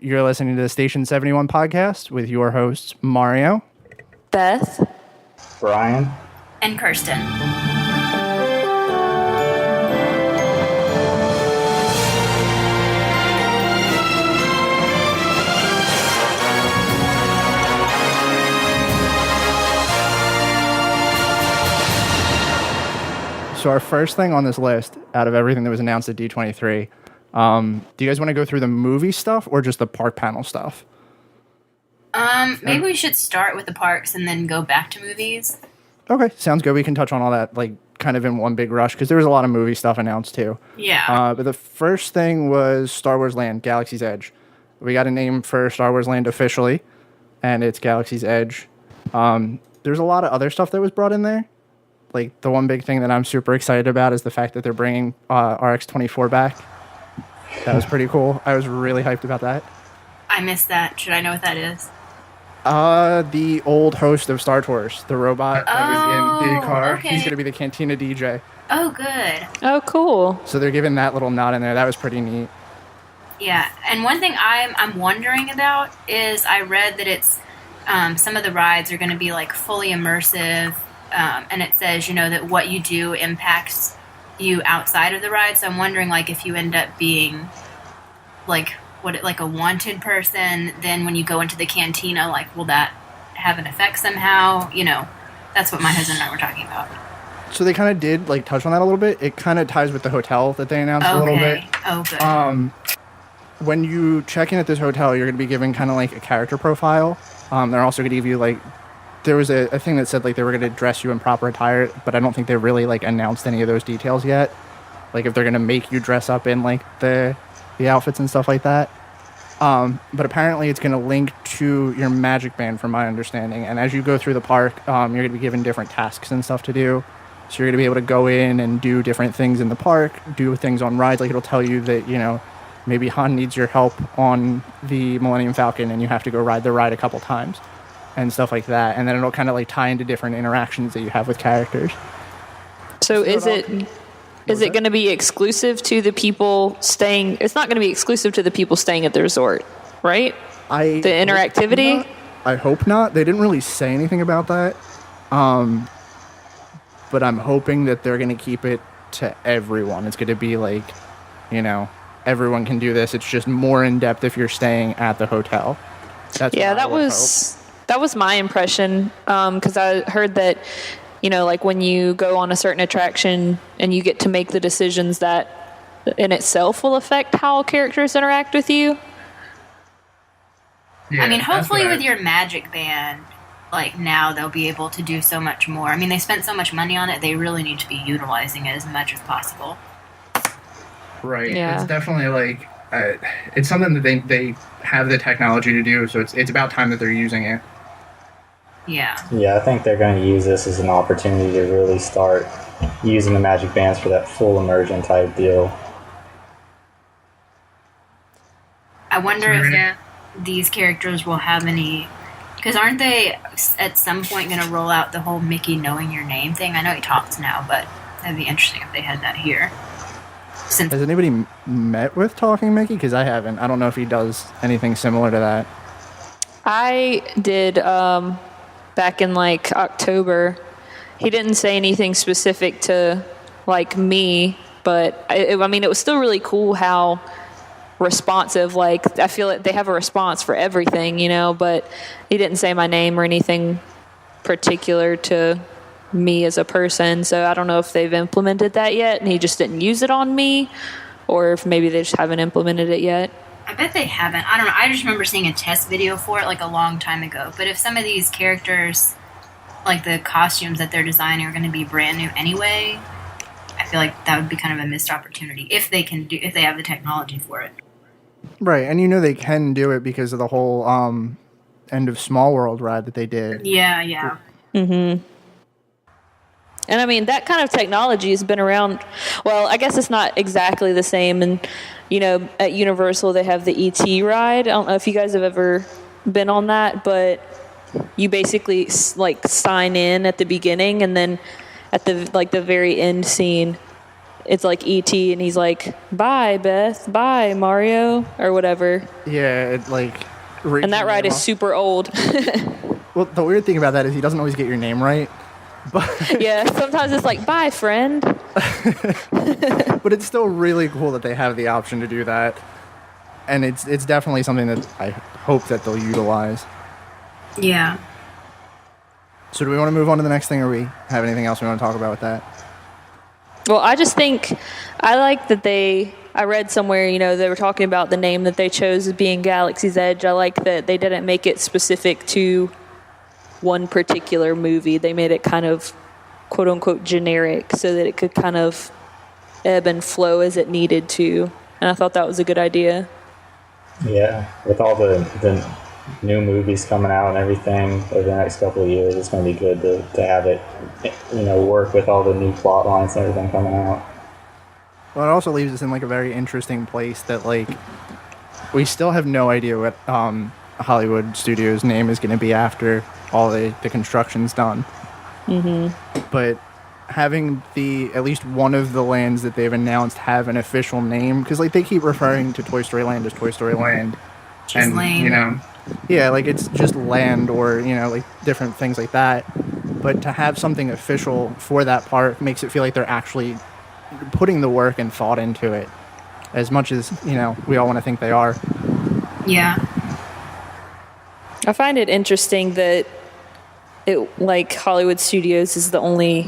You're listening to the Station 71 podcast with your hosts, Mario, Beth, Brian, and Kirsten. So our first thing on this list, out of everything that was announced at D23, do you guys want to go through the movie stuff or just the park panel stuff? Maybe we should start with the parks and then go back to movies. Okay, sounds good. We can touch on all that, like, kind of in one big rush, because there was a lot of movie stuff announced, too. Yeah. But the first thing was Star Wars Land, Galaxy's Edge. We got a name for Star Wars Land officially, and it's Galaxy's Edge. There's a lot of other stuff that was brought in there. Like, the one big thing that I'm super excited about is the fact that they're bringing RX-24 back. That was pretty cool. I was really hyped about that. I missed that. Should I know what that is? The old host of Star Tours, the robot that was in the car. Okay. He's going to be the Cantina DJ. Oh, good. Oh, cool. So they're giving that little nod in there. That was pretty neat. Yeah, and one thing I'm wondering about is I read that it's some of the rides are going to be like fully immersive, and it says, you know, that what you do impacts you outside of the ride. So I'm wondering, like, if you end up being like a wanted person, then when you go into the cantina, like, will that have an effect somehow? You know, that's what my husband and I were talking about. So they kind of did, like, touch on that a little bit. It kind of ties with the hotel that they announced a little bit. Oh, good. When you check in at this hotel, you're going to be given kind of like a character profile. They're also going to give you, like, there was a thing that said, like, they were going to dress you in proper attire, but I don't think they really, like, announced any of those details yet. Like, if they're going to make you dress up in, like, the outfits and stuff like that. But apparently it's going to link to your magic band, from my understanding. And as you go through the park, you're going to be given different tasks and stuff to do. So you're going to be able to go in and do different things in the park, do things on rides. Like, it'll tell you that, you know, maybe Han needs your help on the Millennium Falcon and you have to go ride the ride a couple times and stuff like that. And then it'll kind of, like, tie into different interactions that you have with characters. So is it going to be exclusive to the people staying? It's not going to be exclusive to the people staying at the resort, right? The interactivity? I hope not. They didn't really say anything about that. But I'm hoping that they're going to keep it to everyone. It's going to be like, you know, everyone can do this. It's just more in depth if you're staying at the hotel. That was my impression, because I heard that, you know, like, when you go on a certain attraction and you get to make the decisions, that in itself will affect how characters interact with you. Yeah, I mean, hopefully with your magic band, like, now they'll be able to do so much more. I mean, they spent so much money on it, they really need to be utilizing it as much as possible. Right. Yeah. It's definitely, like, it's something that they have the technology to do, so it's about time that they're using it. Yeah. Yeah, I think they're going to use this as an opportunity to really start using the magic bands for that full immersion type deal. I wonder if these characters will have any... Because aren't they at some point going to roll out the whole Mickey knowing your name thing? I know he talks now, but that'd be interesting if they had that here. Has anybody met with Talking Mickey? Because I haven't. I don't know if he does anything similar to that. I did back in, like, October. He didn't say anything specific to, like, me, but I mean, it was still really cool how responsive, like, I feel like they have a response for everything, you know, but he didn't say my name or anything particular to me as a person. So I don't know if they've implemented that yet and he just didn't use it on me, or if maybe they just haven't implemented it yet. I bet they haven't. I don't know. I just remember seeing a test video for it, like, a long time ago. But if some of these characters, like, the costumes that they're designing, are going to be brand new anyway, I feel like that would be kind of a missed opportunity if they have the technology for it. Right, and you know they can do it because of the whole End of Small World ride that they did. Yeah. Mm-hmm. And I mean, that kind of technology has been around. Well, I guess it's not exactly the same. And, you know, at Universal, they have the E.T. ride. I don't know if you guys have ever been on that, but you basically, like, sign in at the beginning, and then at the, like, the very end scene, it's like E.T. and he's like, bye, Beth, bye, Mario, or whatever. Yeah, it like. And that ride is super old. Well, the weird thing about that is he doesn't always get your name right. But yeah, sometimes it's like, bye, friend. But it's still really cool that they have the option to do that. And it's definitely something that I hope that they'll utilize. Yeah. So do we want to move on to the next thing, or we have anything else we want to talk about with that? Well, I just think I like that I read somewhere, they were talking about the name that they chose as being Galaxy's Edge. I like that they didn't make it specific to one particular movie. They made it kind of quote unquote generic so that it could kind of ebb and flow as it needed to. And I thought that was a good idea. Yeah, with all the new movies coming out and everything over the next couple of years, it's going to be good to have it, work with all the new plot lines and everything coming out. Well, it also leaves us in like a very interesting place that like we still have no idea what Hollywood Studios' name is going to be after all the construction's done. Mm-hmm. But having at least one of the lands that they've announced have an official name, because like they keep referring to Toy Story Land as Toy Story Land, Just lame. Yeah, like it's just land or like different things like that. But to have something official for that park makes it feel like they're actually putting the work and thought into it, as much as we all want to think they are. Yeah. I find it interesting that Hollywood Studios is the only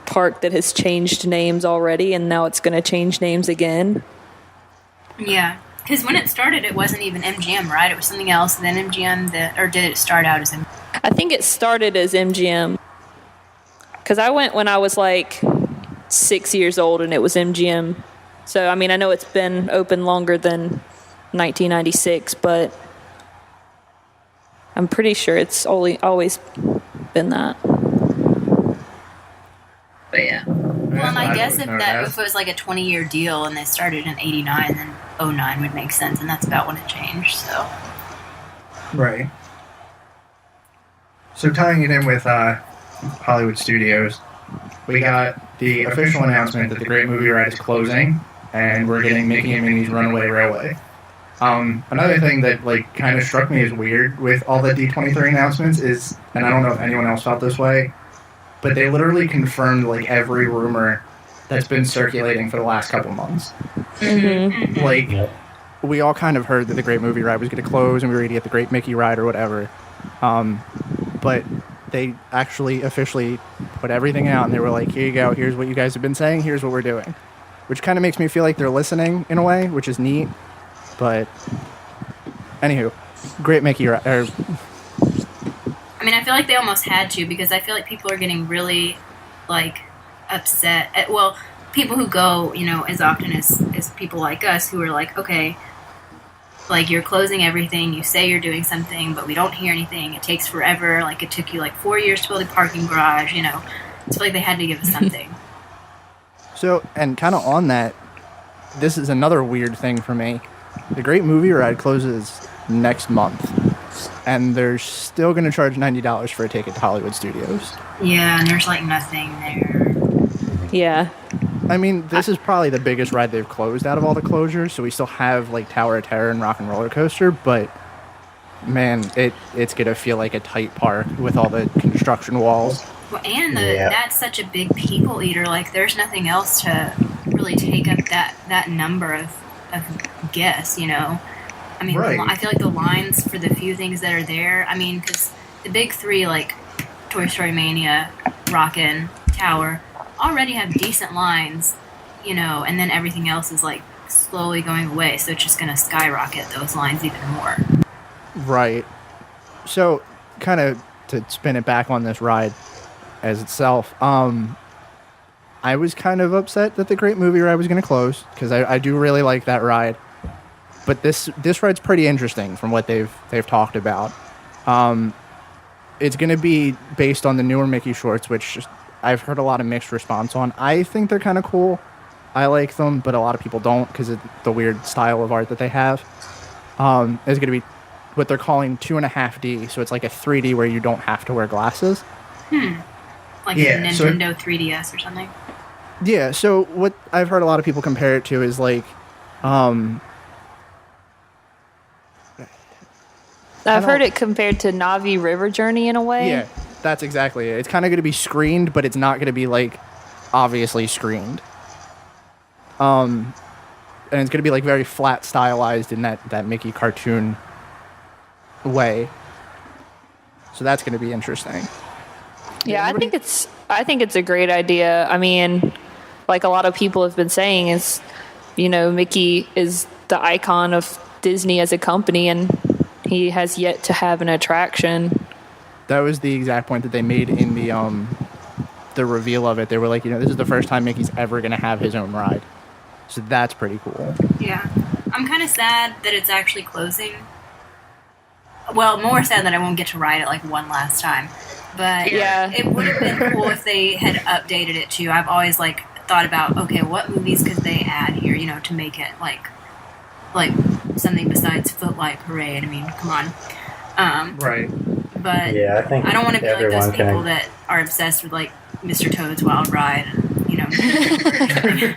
park that has changed names already, and now it's going to change names again. Yeah, because when it started, it wasn't even MGM, right? It was something else, then MGM, or did it start out as MGM? I think it started as MGM, because I went when I was like 6 years old, and it was MGM. So, I mean, I know it's been open longer than 1996, but I'm pretty sure it's always been that. But yeah. Well, and I guess if it was like a 20-year deal and they started in 89, then 09 would make sense, and that's about when it changed, so. Right. So tying it in with Hollywood Studios, we got the official announcement that the Great Movie Ride is closing, and we're getting Mickey and Minnie's Runaway Railway. Another thing that kind of struck me as weird with all the D23 announcements is, and I don't know if anyone else felt this way, but they literally confirmed every rumor that's been circulating for the last couple months. Mm-hmm. We all kind of heard that the Great Movie Ride was going to close and we were going to get the Great Mickey Ride or whatever. But they actually officially put everything out and they were like, here you go, here's what you guys have been saying, here's what we're doing. Which kind of makes me feel like they're listening in a way, which is neat. But, anywho, Great Mickey Ride. I mean, I feel like they almost had to, because I feel like people are getting really, upset. People who go, as often as people like us who are like, okay, you're closing everything, you say you're doing something, but we don't hear anything, it takes forever, it took you 4 years to build a parking garage, I feel like they had to give us something. So, and kind of on that, this is another weird thing for me. The Great Movie Ride closes next month, and they're still going to charge $90 for a ticket to Hollywood Studios. Yeah, and there's nothing there. Yeah. I mean, this is probably the biggest ride they've closed out of all the closures, so we still have Tower of Terror and Rock and Roller Coaster, but man, it's going to feel like a tight park with all the construction walls. Well, and that's such a big people eater. There's nothing else to really take up that number of guests, I mean, right. I feel like the lines for the few things that are there, I mean, because the big three, Toy Story Mania, Rockin', Tower, already have decent lines, and then everything else is, slowly going away, so it's just going to skyrocket those lines even more. Right. So, kind of to spin it back on this ride as itself, I was kind of upset that the Great Movie Ride was going to close, because I do really like that ride. But this ride's pretty interesting from what they've talked about. It's going to be based on the newer Mickey shorts, which I've heard a lot of mixed response on. I think they're kind of cool. I like them, but a lot of people don't because of the weird style of art that they have. It's going to be what they're calling 2.5D, so it's like a 3D where you don't have to wear glasses. Like a Nintendo 3DS or something? Yeah, so what I've heard a lot of people compare it to is like, I've heard it compared to Navi River Journey in a way. yeah, that's exactly it. It's kind of going to be screened, but it's not going to be like obviously screened. And it's going to be like very flat stylized in that Mickey cartoon way. So that's going to be interesting. Yeah, I think it's a great idea. I mean, like a lot of people have been saying, is Mickey is the icon of Disney as a company, and he has yet to have an attraction. That was the exact point that they made in the reveal of it. They were like, this is the first time Mickey's ever going to have his own ride. So that's pretty cool. Yeah. I'm kind of sad that it's actually closing. Well, more sad that I won't get to ride it like one last time. But Yeah. it would have been cool if they had updated it too. I've always like thought about, okay, what movies could they add here, to make it like something besides Footlight Parade. I mean, come on. Right. But Yeah, I think I don't want to be like those everyone people can- that are obsessed with like Mr. Toad's Wild Ride and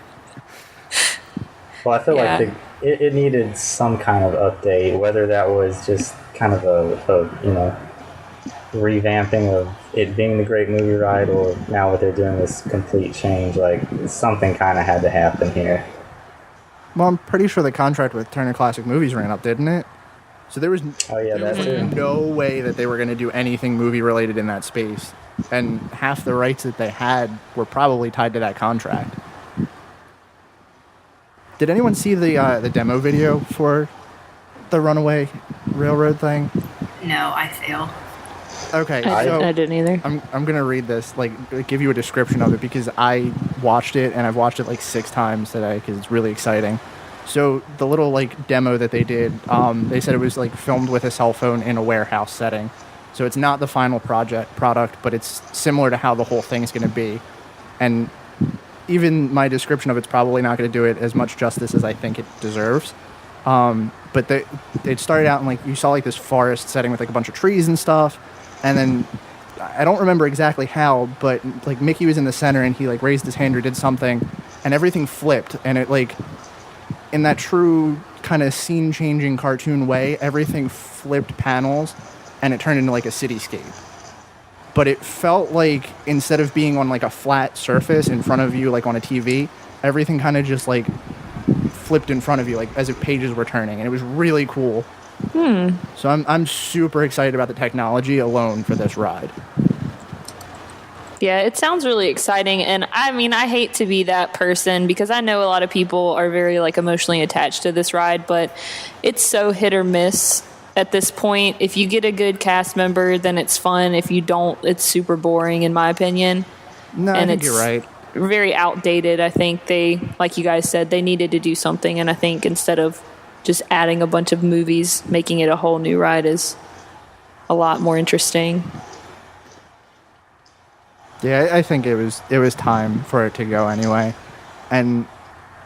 Well, I feel Yeah. like it needed some kind of update, whether that was just kind of a revamping of it being the Great Movie Ride, or now what they're doing is complete change. Like, something kind of had to happen here. Well, I'm pretty sure the contract with Turner Classic Movies ran up, didn't it? So there was Oh yeah, there that was too. no way that they were going to do anything movie related in that space, and half the rights that they had were probably tied to that contract. Did anyone see the demo video for the Runaway Railroad thing? no, I fail. Okay, I so didn't either. I'm gonna read this, like give you a description of it, because I watched it and I've watched it like 6 times today because it's really exciting. So the little like demo that they did, they said it was like filmed with a cell phone in a warehouse setting. So it's not the final product, but it's similar to how the whole thing's gonna be. And even my description of it's probably not going to do it as much justice as I think it deserves. But it started out in like, you saw like this forest setting with like a bunch of trees and stuff, and then I don't remember exactly how, but like Mickey was in the center and he like raised his hand or did something, and everything flipped, and it like, in that true kind of scene changing cartoon way, everything flipped panels and it turned into like a cityscape. But it felt like instead of being on like a flat surface in front of you like on a TV, everything kind of just like flipped in front of you, like as if pages were turning, and it was really cool. So I'm super excited about the technology alone for this ride. Yeah, it sounds really exciting, and I mean, I hate to be that person because I know a lot of people are very like emotionally attached to this ride, but it's so hit or miss at this point. If you get a good cast member, then it's fun. If you don't, it's super boring in my opinion. No, I And think it's you're right. very outdated. I think they, like you guys said, they needed to do something, and I think instead of just adding a bunch of movies, making it a whole new ride is a lot more interesting. Yeah, I think it was time for it to go anyway. And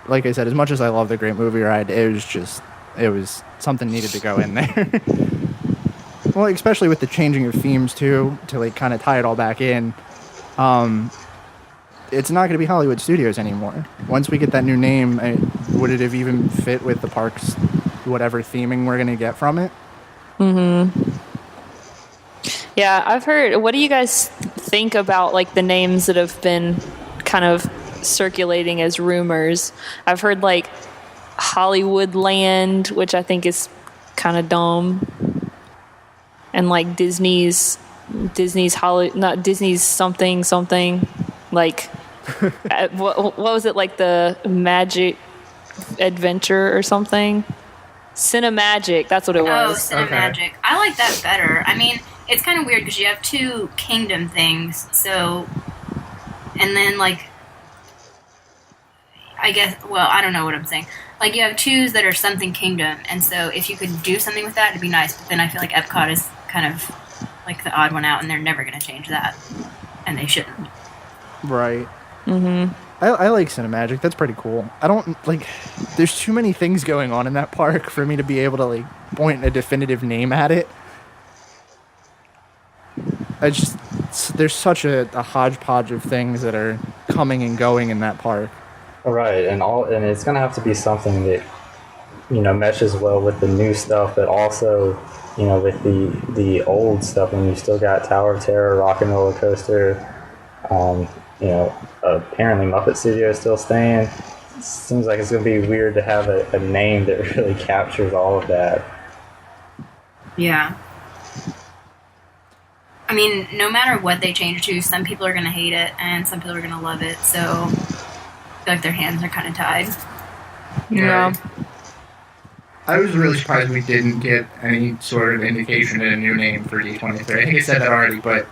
like I said, as much as I love the Great Movie Ride, it was something needed to go in there. Well, especially with the changing of themes too, to like kind of tie it all back in. It's not going to be Hollywood Studios anymore. Once we get that new name, would it have even fit with the parks, whatever theming we're going to get from it? Yeah, I've heard. What do you guys think about like the names that have been kind of circulating as rumors? I've heard like Hollywood Land, which I think is kind of dumb, and like Disney's not Disney's something like what was it, like the Magic Adventure or something? Cinemagic, that's what it Oh, was. Cinemagic. I like that better. I mean, it's kind of weird because you have two kingdom things, so, and then like, I guess, well, I don't know what I'm saying. Like, you have twos that are something kingdom, and so if you could do something with that, it'd be nice. But then I feel like Epcot is kind of like the odd one out, and they're never going to change that, and they shouldn't. Right. I like Cinemagic. That's pretty cool. I don't like. There's too many things going on in that park for me to be able to like point a definitive name at it. there's such a hodgepodge of things that are coming and going in that park. Right, and it's gonna have to be something that meshes well with the new stuff, but also with the old stuff. And you still got Tower of Terror, Rock and Roller Coaster. Apparently Muppet Studio is still staying. Seems like it's gonna be weird to have a name that really captures all of that. Yeah. I mean, no matter what they change to, some people are gonna hate it and some people are gonna love it. So I feel like their hands are kind of tied. Yeah. I was really surprised we didn't get any sort of indication of a new name for D23. I think I said that already, but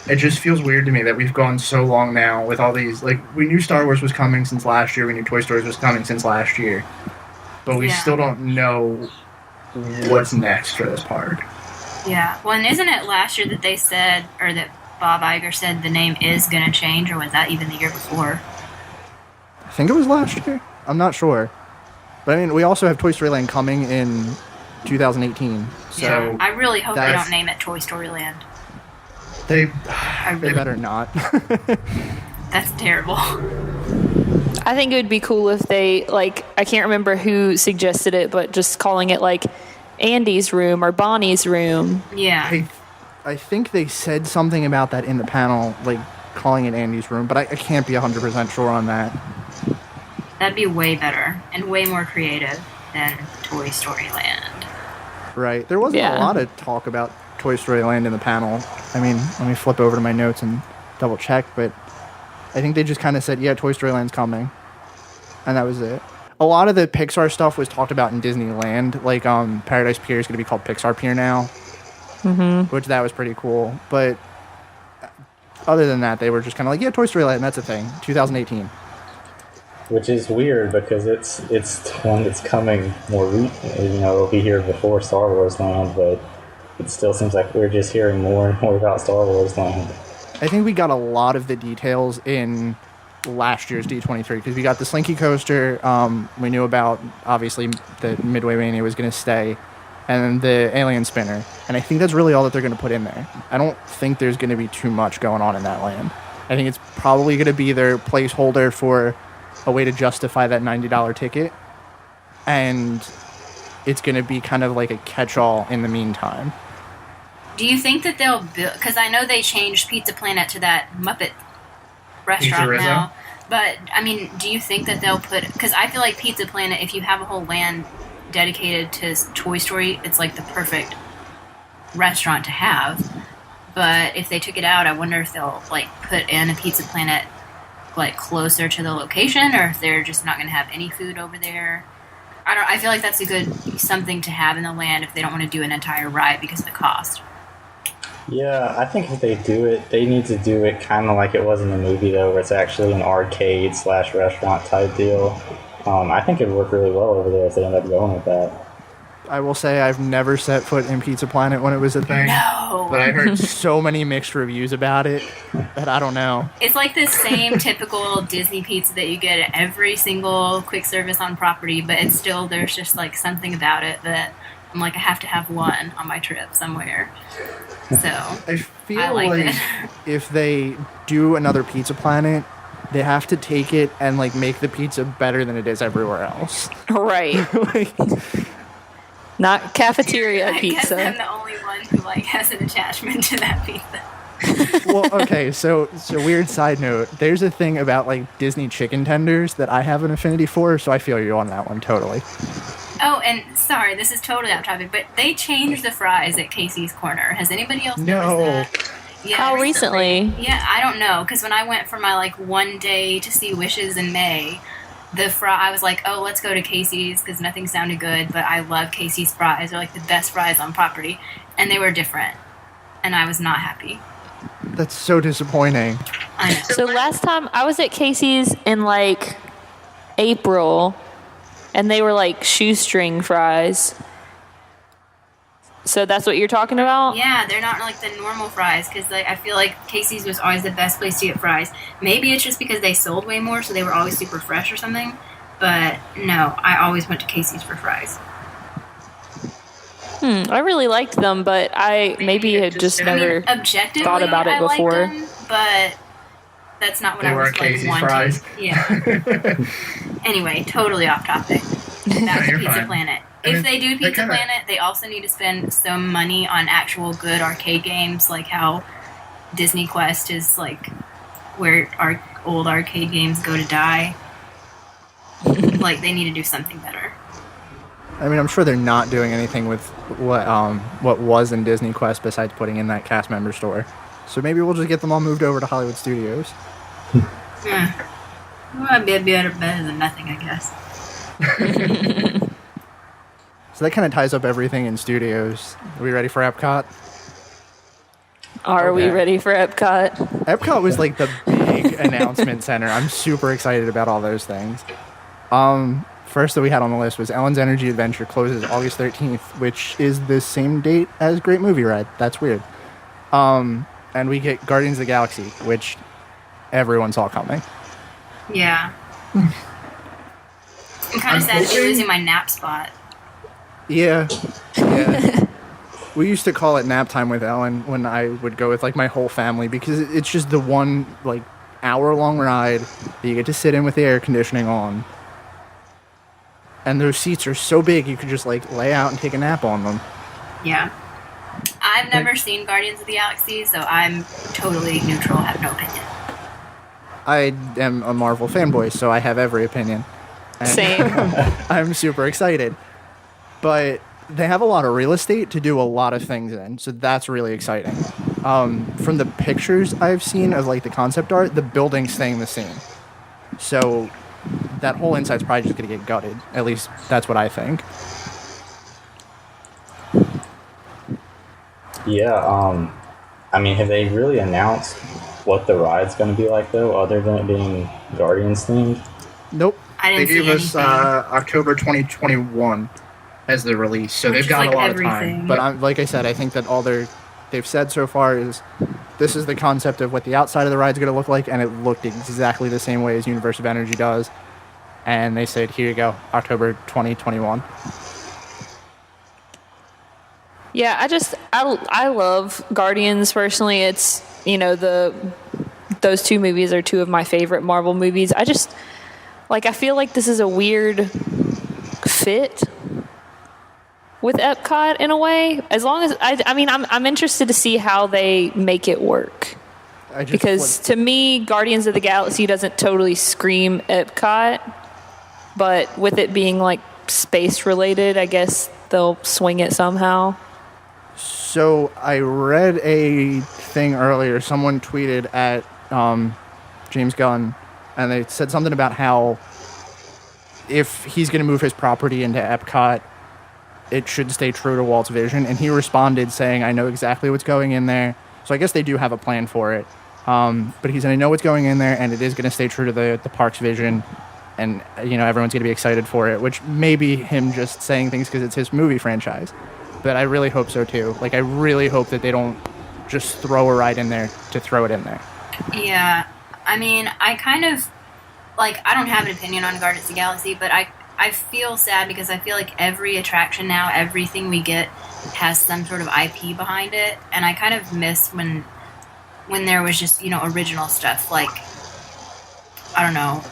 it just feels weird to me that we've gone so long now with all these. Like, we knew Star Wars was coming since last year. We knew Toy Story was coming since last year. But we still don't know what's next for this park. Yeah. Well, and isn't it last year that they said, or that Bob Iger said the name is going to change, or was that even the year before? I think it was last year. I'm not sure. But, I mean, we also have Toy Story Land coming in 2018. So yeah. I really hope they don't name it Toy Story Land. They better not. That's terrible. I think it would be cool if they, like, I can't remember who suggested it, but just calling it, like, Andy's room or Bonnie's room. Yeah. I think they said something about that in the panel, like, calling it Andy's room, but I can't be 100% sure on that. That'd be way better and way more creative than Toy Story Land. Right. There wasn't a lot of talk about Toy Story Land in the panel. I mean, let me flip over to my notes and double check, but I think they just kind of said, yeah, Toy Story Land's coming. And that was it. A lot of the Pixar stuff was talked about in Disneyland. Like, Paradise Pier is going to be called Pixar Pier now. Mm-hmm. Which, that was pretty cool. But other than that, they were just kind of like, yeah, Toy Story Land, that's a thing. 2018. Which is weird because it's the one that's coming more it'll be here before Star Wars Land, but it still seems like we're just hearing more and more about Star Wars Land. I think we got a lot of the details in last year's D23 because we got the Slinky Coaster. We knew about, obviously, that Midway Mania was going to stay, and the Alien Spinner. And I think that's really all that they're going to put in there. I don't think there's going to be too much going on in that land. I think it's probably going to be their placeholder for a way to justify that $90 ticket, and it's going to be kind of like a catch-all in the meantime. Do you think that they'll build... Because I know they changed Pizza Planet to that Muppet restaurant now. But, I mean, do you think that they'll put... Because I feel like Pizza Planet, if you have a whole land dedicated to Toy Story, it's like the perfect restaurant to have. But if they took it out, I wonder if they'll, like, put in a Pizza Planet, like, closer to the location, or if they're just not going to have any food over there. I feel like that's a good something to have in the land if they don't want to do an entire ride because of the cost. Yeah, I think if they do it, they need to do it kind of like it was in the movie, though, where it's actually an arcade/restaurant type deal. I think it'd work really well over there if they end up going with that. I will say I've never set foot in Pizza Planet when it was a thing. No! But I heard so many mixed reviews about it that I don't know. It's like the same typical Disney pizza that you get at every single quick service on property, but it's still, there's just like something about it that I'm like, I have to have one on my trip somewhere. So, I feel I like it. If they do another Pizza Planet, they have to take it and like make the pizza better than it is everywhere else. Right. Like, not cafeteria I pizza. guess I'm the only one who like has an attachment to that pizza. well, okay, so weird side note. There's a thing about like Disney chicken tenders that I have an affinity for, so I feel you on that one totally. Oh, and sorry, this is totally off topic, but they changed the fries at Casey's Corner. Has anybody else noticed that? Yeah, How recently? Yeah, I don't know, because when I went for my like one day to see Wishes in May, I was like, oh, let's go to Casey's because nothing sounded good, but I love Casey's fries. They're like the best fries on property, and they were different, and I was not happy. That's so disappointing. I know. So last time I was at Casey's in like April, and they were like shoestring fries. So that's what you're talking about? Yeah, they're not like the normal fries because like, I feel like Casey's was always the best place to get fries. Maybe it's just because they sold way more, so they were always super fresh or something. But no, I always went to Casey's for fries. I really liked them, but I maybe had just never objectively thought about it I like before. them, but that's not what They I was weren't like Casey's wanting. fries. Yeah. Anyway, totally off topic. Back to you're Pizza fine. Planet. I If mean, they do they Pizza kinda- Planet, they also need to spend some money on actual good arcade games, like how Disney Quest is like where our old arcade games go to die. Like they need to do something better. I mean, I'm sure they're not doing anything with what was in Disney Quest besides putting in that cast member store. So maybe we'll just get them all moved over to Hollywood Studios. Well, it'd be better than nothing, I guess. So that kind of ties up everything in studios. Are we ready for Epcot? Are we Okay. ready for Epcot? Epcot was like the big announcement center. I'm super excited about all those things. First that we had on the list was Ellen's Energy Adventure closes August 13th, which is the same date as Great Movie Ride. That's weird. And we get Guardians of the Galaxy, which everyone saw coming. Yeah. I'm kind of sad that you're hoping- losing my nap spot. Yeah. We used to call it nap time with Ellen when I would go with like my whole family because it's just the one like hour-long ride that you get to sit in with the air conditioning on. And those seats are so big you could just like lay out and take a nap on them. Yeah. I've never seen Guardians of the Galaxy, so I'm totally neutral, have no opinion. I am a Marvel fanboy, so I have every opinion. And Same. I'm super excited. But they have a lot of real estate to do a lot of things in, so that's really exciting. From the pictures I've seen of like the concept art, the building's staying the same. So that whole inside's probably just going to get gutted. At least that's what I think. Yeah, I mean, have they really announced what the ride's going to be like, though, other than it being Guardians themed? Nope. I They didn't gave see us anything. October 2021 as the release, so Which they've is got like a lot everything. of time. But like I said, I think that all they've said so far is this is the concept of what the outside of the ride's going to look like, and it looked exactly the same way as Universe of Energy does. And they said, here you go, October 2021. Yeah, I love Guardians personally. It's, you know, those two movies are two of my favorite Marvel movies. I feel like this is a weird fit with Epcot in a way. As long as I'm interested to see how they make it work. Because to me, Guardians of the Galaxy doesn't totally scream Epcot, but with it being like space related, I guess they'll swing it somehow. So I read a thing earlier. Someone tweeted at James Gunn, and they said something about how if he's going to move his property into Epcot, it should stay true to Walt's vision. And he responded saying, I know exactly what's going in there. So I guess they do have a plan for it. But he said, I know what's going in there, and it is going to stay true to the park's vision. And, you know, everyone's going to be excited for it, which may be him just saying things because it's his movie franchise. But I really hope so, too. Like, I really hope that they don't just throw a ride in there to throw it in there. Yeah. I mean, I kind of, like, I don't have an opinion on Guardians of the Galaxy, but I feel sad because I feel like every attraction now, everything we get has some sort of IP behind it. And I kind of miss when there was just, you know, original stuff like, I don't know,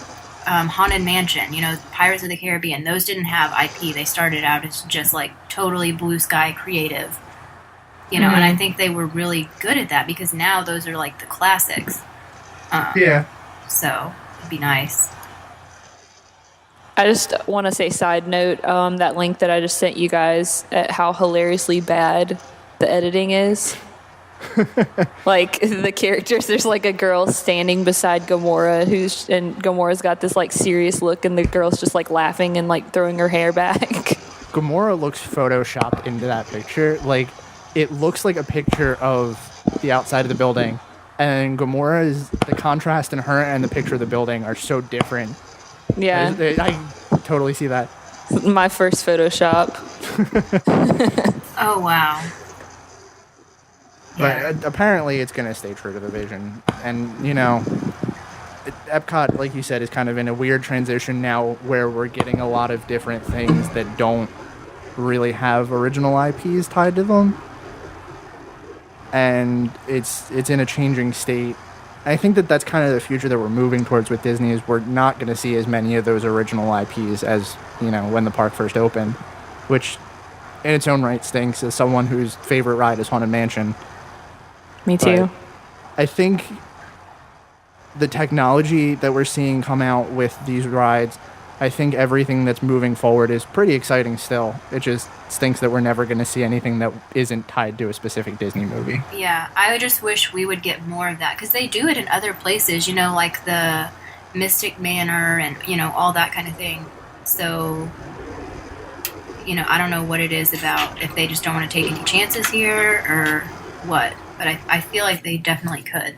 Haunted Mansion, you know, Pirates of the Caribbean. Those didn't have IP. They started out as just like totally blue sky creative, you know, and I think they were really good at that because now those are like the classics. Yeah. So it'd be nice. I just want to say, side note, that link that I just sent you guys at how hilariously bad the editing is. Like the characters, there's like a girl standing beside Gamora and Gamora's got this like serious look, and the girl's just like laughing and like throwing her hair back. Gamora looks photoshopped into that picture. Like, it looks like a picture of the outside of the building. And Gamora is, the contrast in her and the picture of the building are so different. Yeah, I totally see that. my first Photoshop. Oh, wow. But apparently it's going to stay true to the vision. And, you know, Epcot, like you said, is kind of in a weird transition now where we're getting a lot of different things that don't really have original IPs tied to them. And it's in a changing state. I think that's kind of the future that we're moving towards with Disney, is we're not going to see as many of those original IPs as, when the park first opened, which in its own right stinks as someone whose favorite ride is Haunted Mansion. Me too. But I think the technology that we're seeing come out with these rides, I think everything that's moving forward is pretty exciting still. It just stinks that we're never going to see anything that isn't tied to a specific Disney movie. Yeah, I just wish we would get more of that, because they do it in other places, like the Mystic Manor and, all that kind of thing. So, I don't know what it is about, if they just don't want to take any chances here or what, but I feel like they definitely could.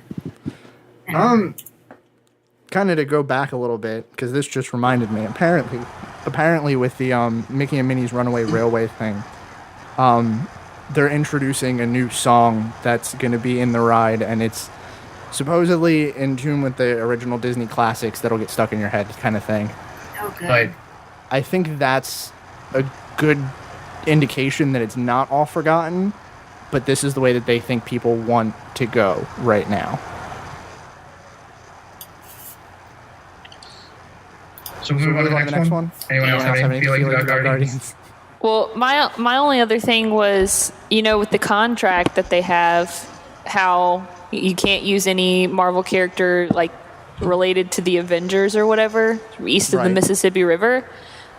Kind of to go back a little bit, because this just reminded me, apparently with the Mickey and Minnie's Runaway Railway thing, they're introducing a new song that's going to be in the ride, and it's supposedly in tune with the original Disney classics that'll get stuck in your head kind of thing. Oh, good. But I think that's a good indication that it's not all forgotten, but this is the way that they think people want to go right now. so move on to the next one. Anyone else have any feelings about Guardians? Well, my only other thing was, with the contract that they have, how you can't use any Marvel character related to the Avengers or whatever east of the Mississippi River.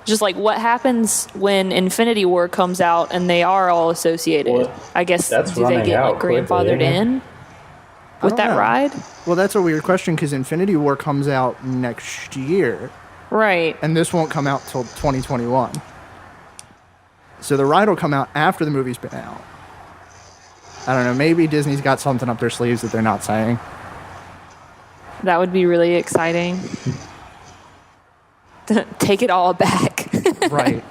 Just what happens when Infinity War comes out and they are all associated? Well, I guess that's do they running get out grandfathered quickly, in with that know. ride? Well, that's a weird question, because Infinity War comes out next year, Right. and this won't come out till 2021. So the ride will come out after the movie's been out. I don't know, maybe Disney's got something up their sleeves that they're not saying. That would be really exciting. Take it all back. Right.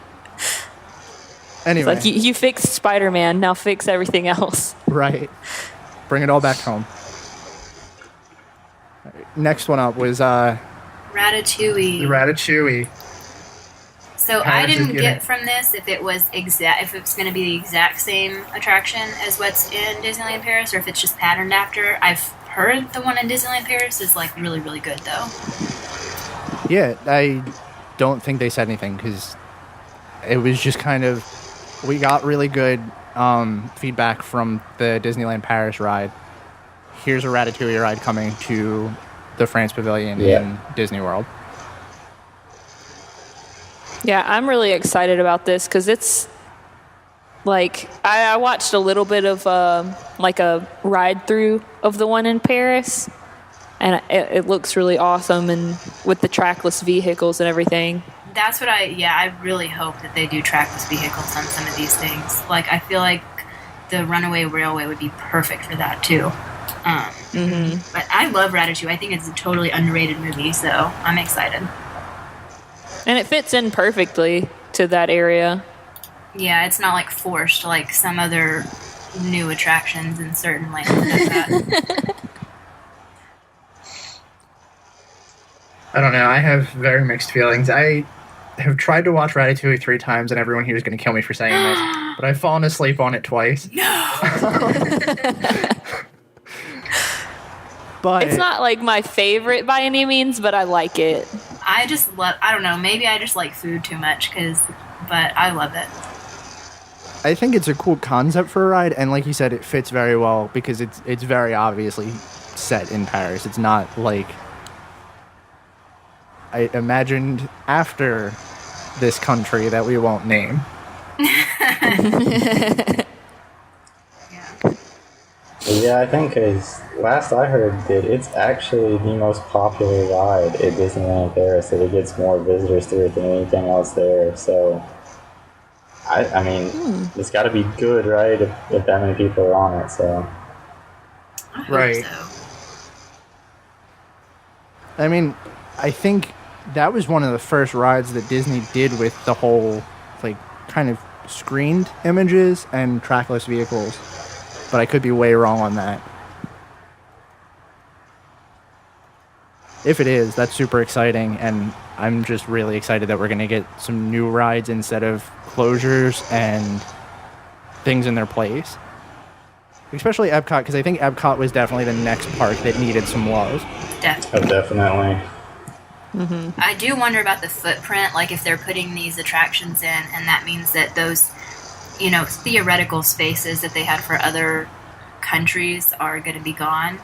Anyway. It's you fixed Spider-Man, now fix everything else. Right. Bring it all back home. All right, next one up was Ratatouille. Ratatouille. So How I does it didn't get get it? from this if it's going to be the exact same attraction as what's in Disneyland Paris, or if it's just patterned after. I've heard the one in Disneyland Paris is really, really good though. Yeah, I don't think they said anything, because it was just kind of, we got really good feedback from the Disneyland Paris ride. Here's a Ratatouille ride coming to the France Pavilion in Disney World. Yeah, I'm really excited about this because it's I watched a little bit of a ride through of the one in Paris, and it looks really awesome, and with the trackless vehicles and everything. That's what I really hope that they do trackless vehicles on some of these things. I feel like the Runaway Railway would be perfect for that too. But I love Ratatouille. I think it's a totally underrated movie, so I'm excited. And it fits in perfectly to that area. Yeah, it's not forced like some other new attractions in certain lands like that. I don't know. I have very mixed feelings. I have tried to watch Ratatouille 3 times, and everyone here is going to kill me for saying this, but I've fallen asleep on it twice. But It's not my favorite by any means, but I like it. I just love, I don't know, maybe I just like food too much, but I love it. I think it's a cool concept for a ride, and like you said, it fits very well because it's very obviously set in Paris. It's not I imagined after this country that we won't name. Yeah, I think as last I heard that it's actually the most popular ride at Disneyland Paris, that it gets more visitors through it than anything else there. So, I mean, it's got to be good, right? If that many people are on it, so. I hope Right. so. I mean, I think that was one of the first rides that Disney did with the whole, kind of screened images and trackless vehicles. But I could be way wrong on that. If it is, that's super exciting, and I'm just really excited that we're going to get some new rides instead of closures and things in their place. Especially Epcot, because I think Epcot was definitely the next park that needed some love. Definitely. I do wonder about the footprint, like if they're putting these attractions in, and that means that those, theoretical spaces that they had for other countries are going to be gone.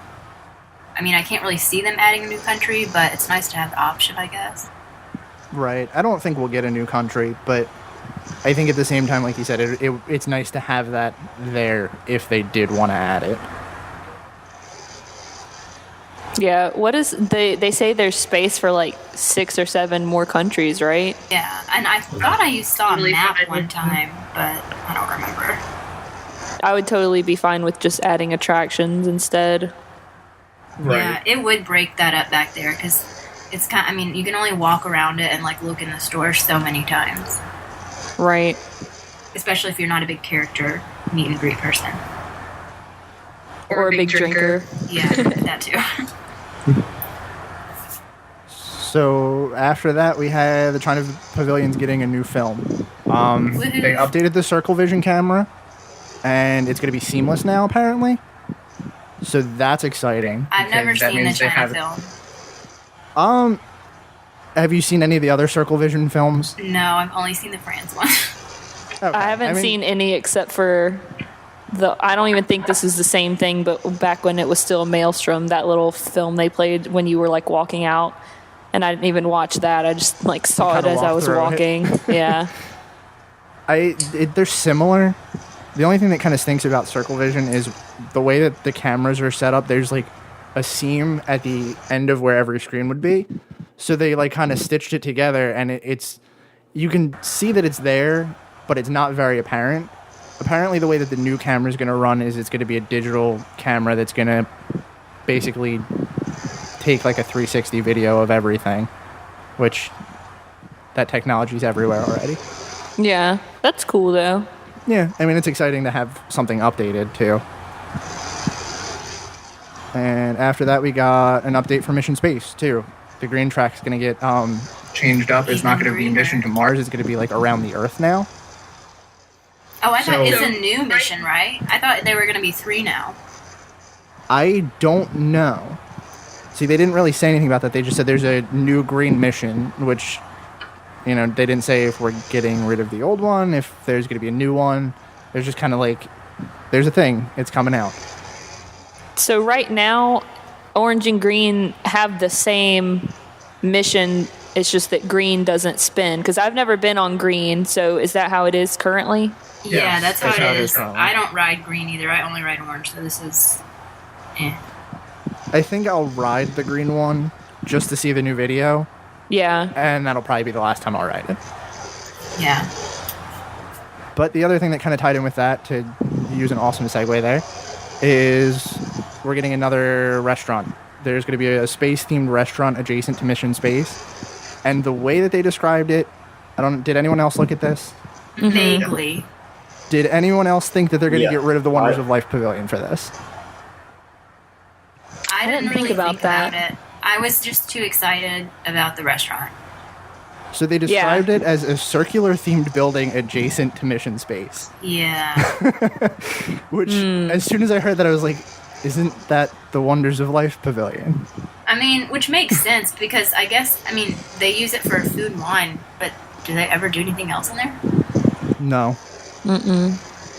I mean, I can't really see them adding a new country, but it's nice to have the option, I guess. Right. I don't think we'll get a new country, but I think at the same time, like you said, it's nice to have that there if they did want to add it. Yeah, they say there's space for like 6 or 7 more countries, right? Yeah, and I thought I saw a map one time, but I don't remember. I would totally be fine with just adding attractions instead. Right. Yeah, it would break that up back there, because it's you can only walk around it and like look in the store so many times. Right. Especially if you're not a big character meet and greet person. Or a big drinker. Yeah, that too. So after that, we had the China Pavilion's getting a new film. They updated the Circle Vision camera, and it's going to be seamless now, apparently. So that's exciting. I've never Because that seen the means they China have- film. Have you seen any of the other Circle Vision films? No, I've only seen the France one. Okay. I haven't seen any except for I don't even think this is the same thing, but back when it was still Maelstrom, that little film they played when you were like walking out, and I didn't even watch that. I just like saw it Kinda as I walked was through it. walking. Yeah. They're similar. The only thing that kind of stinks about Circle Vision is the way that the cameras are set up. There's like a seam at the end of where every screen would be. So they like kind of stitched it together, and it's you can see that it's there, but it's not very apparent. Apparently, the way that the new camera is going to run is it's going to be a digital camera that's going to basically take like a 360 video of everything, which that technology's everywhere already. Yeah. That's cool though. Yeah, I mean, it's exciting to have something updated, too. And after that, we got an update for Mission Space, too. The green track's going to get Changed up. It's not going to be Mission to Mars. Mars. It's going to be, like, around the Earth now. Oh, I thought So- it's a new mission, right? I thought they were going to be 3 now. I don't know. See, they didn't really say anything about that. They just said there's a new green mission, which, they didn't say if we're getting rid of the old one, if there's going to be a new one. There's just kind of like, there's a thing. It's coming out. So right now, orange and green have the same mission. It's just that green doesn't spin. Because I've never been on green, so is that how it is currently? Yeah, Yeah, that's how it is. currently. I don't ride green either. I only ride orange, so this is... I think I'll ride the green one just to see the new video, Yeah. and that'll probably be the last time I'll ride it. Yeah. But the other thing that kind of tied in with that, to use an awesome segue there, is we're getting another restaurant. There's going to be a space-themed restaurant adjacent to Mission Space. And the way that they described it, did anyone else look at this? Vaguely. Did anyone else think that they're going to Yeah. get rid of the Wonders of Life Pavilion for this? I didn't didn't really think about think about it. I was just too excited about the restaurant. So they described it as a circular-themed building adjacent to Mission Space. Yeah. Which, as soon as I heard that, I was like, isn't that the Wonders of Life Pavilion? I mean, which makes sense because they use it for food and wine, but do they ever do anything else in there? No.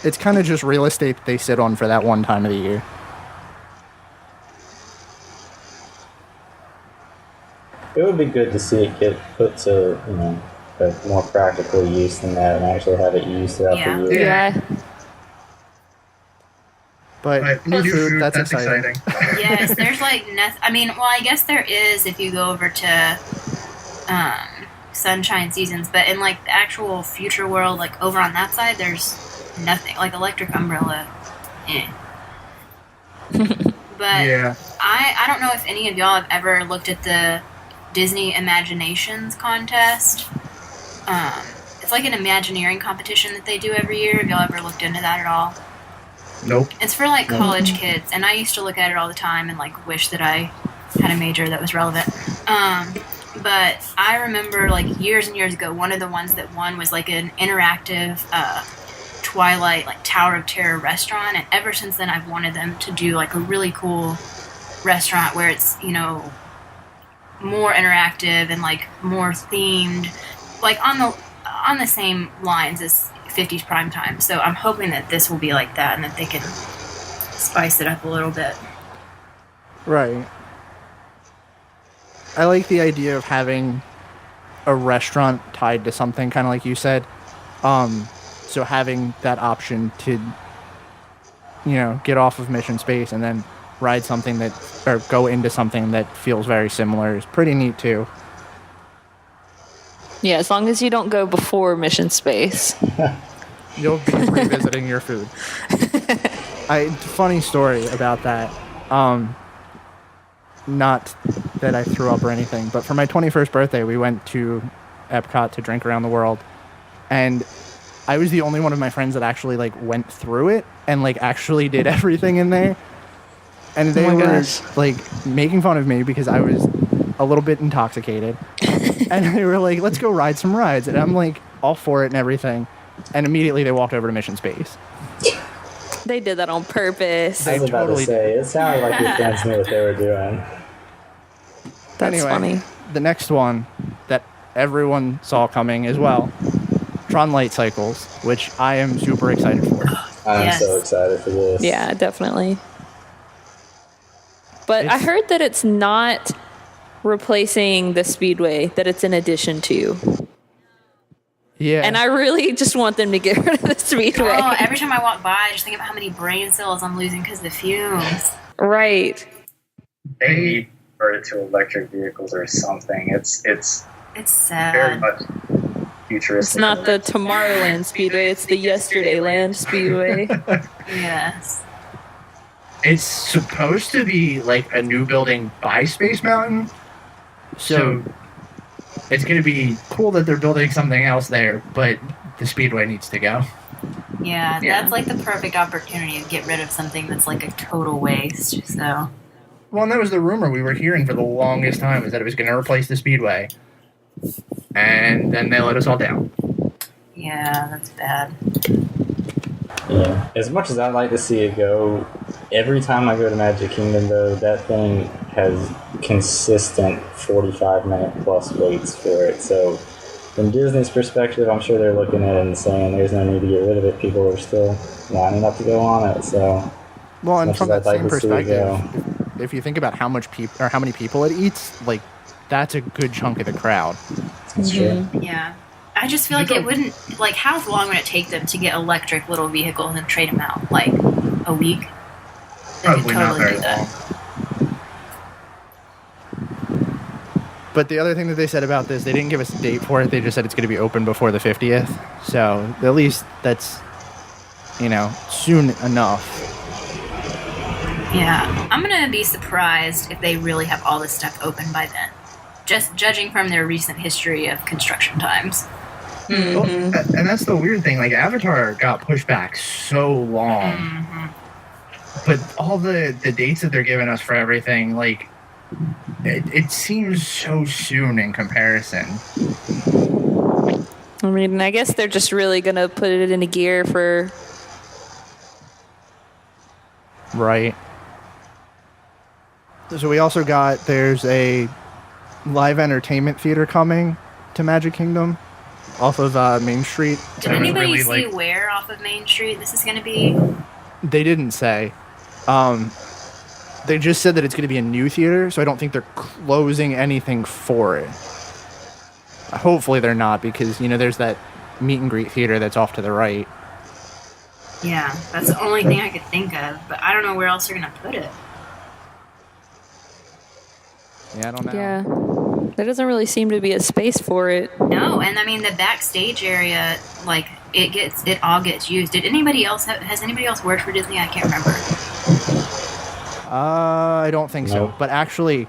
It's kind of just real estate that they sit on for that one time of the year. It would be good to see it get put to, a more practical use than that and actually have it used throughout Yeah. the year. Yeah. But Right. new food, that's exciting. Yes, there's like nothing. I guess there is if you go over to Sunshine Seasons, but in like the actual future world, like over on that side, there's nothing. Like Electric Umbrella, But Yeah. I don't know if any of y'all have ever looked at the Disney Imaginations contest. It's like an Imagineering competition that they do every year. Have y'all ever looked into that at all? Nope. It's for like college kids, and I used to look at it all the time and like wish that I had a major that was relevant. but I remember like years and years ago, one of the ones that won was like an interactive Twilight, like Tower of Terror restaurant, and ever since then I've wanted them to do like a really cool restaurant where it's, you know, more interactive and like more themed, like on the same lines as 50s prime time. So I'm hoping that this will be like that and that they can spice it up a little bit. Right. I like the idea of having a restaurant tied to something, kind of like you said. So having that option to, you know, get off of Mission Space and then ride something that, or go into something that feels very similar is pretty neat too. Yeah, as long as you don't go before Mission Space. You'll be revisiting your food. Funny story about that. Not that I threw up or anything, but for my 21st birthday, we went to Epcot to drink around the world, and I was the only one of my friends that actually like went through it and like actually did everything in there. And they were like making fun of me because I was a little bit intoxicated. And they were like, let's go ride some rides. And I'm like, all for it and everything. And immediately they walked over to Mission Space. They did that on purpose. I was about to say, it sounded like your friends knew what they were doing. That's funny. The next one that everyone saw coming as well, Tron Light Cycles, which I am super excited for. I'm so excited for this. Yeah, definitely. But I heard that it's not replacing the Speedway, that it's in addition to. Yeah. And I really just want them to get rid of the Speedway. Oh, every time I walk by, I just think about how many brain cells I'm losing because of the fumes. Right. They converted to electric vehicles or something. It's sad. very much futuristic. It's not the Tomorrowland Speedway, it's the Yesterdayland Speedway. Yes. It's supposed to be like a new building by Space Mountain. So it's going to be cool that they're building something else there, but the Speedway needs to go. Yeah, that's like the perfect opportunity to get rid of something that's like a total waste. So. Well, and that was the rumor we were hearing for the longest time, is that it was going to replace the Speedway. And then they let us all down. Yeah, that's bad. Yeah. As much as I'd like to see it go, every time I go to Magic Kingdom, though, that thing has consistent 45-minute plus waits for it. So from Disney's perspective, I'm sure they're looking at it and saying there's no need to get rid of it. People are still lining up to go on it. So, well, and from that same perspective, if you think about how many people it eats, like that's a good chunk of the crowd. That's true. Yeah. I just feel like it wouldn't, like, how long would it take them to get electric little vehicles and trade them out? Like, a week? They could totally do that. But the other thing that they said about this, they didn't give us a date for it. They just said it's going to be open before the 50th. So at least that's, you know, soon enough. Yeah. I'm going to be surprised if they really have all this stuff open by then. Just judging from their recent history of construction times. Mm-hmm. Well, and that's the weird thing. Like, Avatar got pushed back so long. Mm-hmm. But all the dates that they're giving us for everything, like, it seems so soon in comparison. I mean, I guess they're just really going to put it into gear for... Right. So we also got, there's a live entertainment theater coming to Magic Kingdom off of Main Street. Did anybody see where off of Main Street this is going to be? They didn't say. They just said that it's going to be a new theater, so I don't think they're closing anything for it. Hopefully they're not, because, you know, there's that meet and greet theater that's off to the right. Yeah, that's the only thing I could think of, but I don't know where else they're going to put it. Yeah, I don't know. Yeah. There doesn't really seem to be a space for it. No, and I mean the backstage area, like it all gets used. Has anybody else worked for Disney? I can't remember. I don't think so. But actually,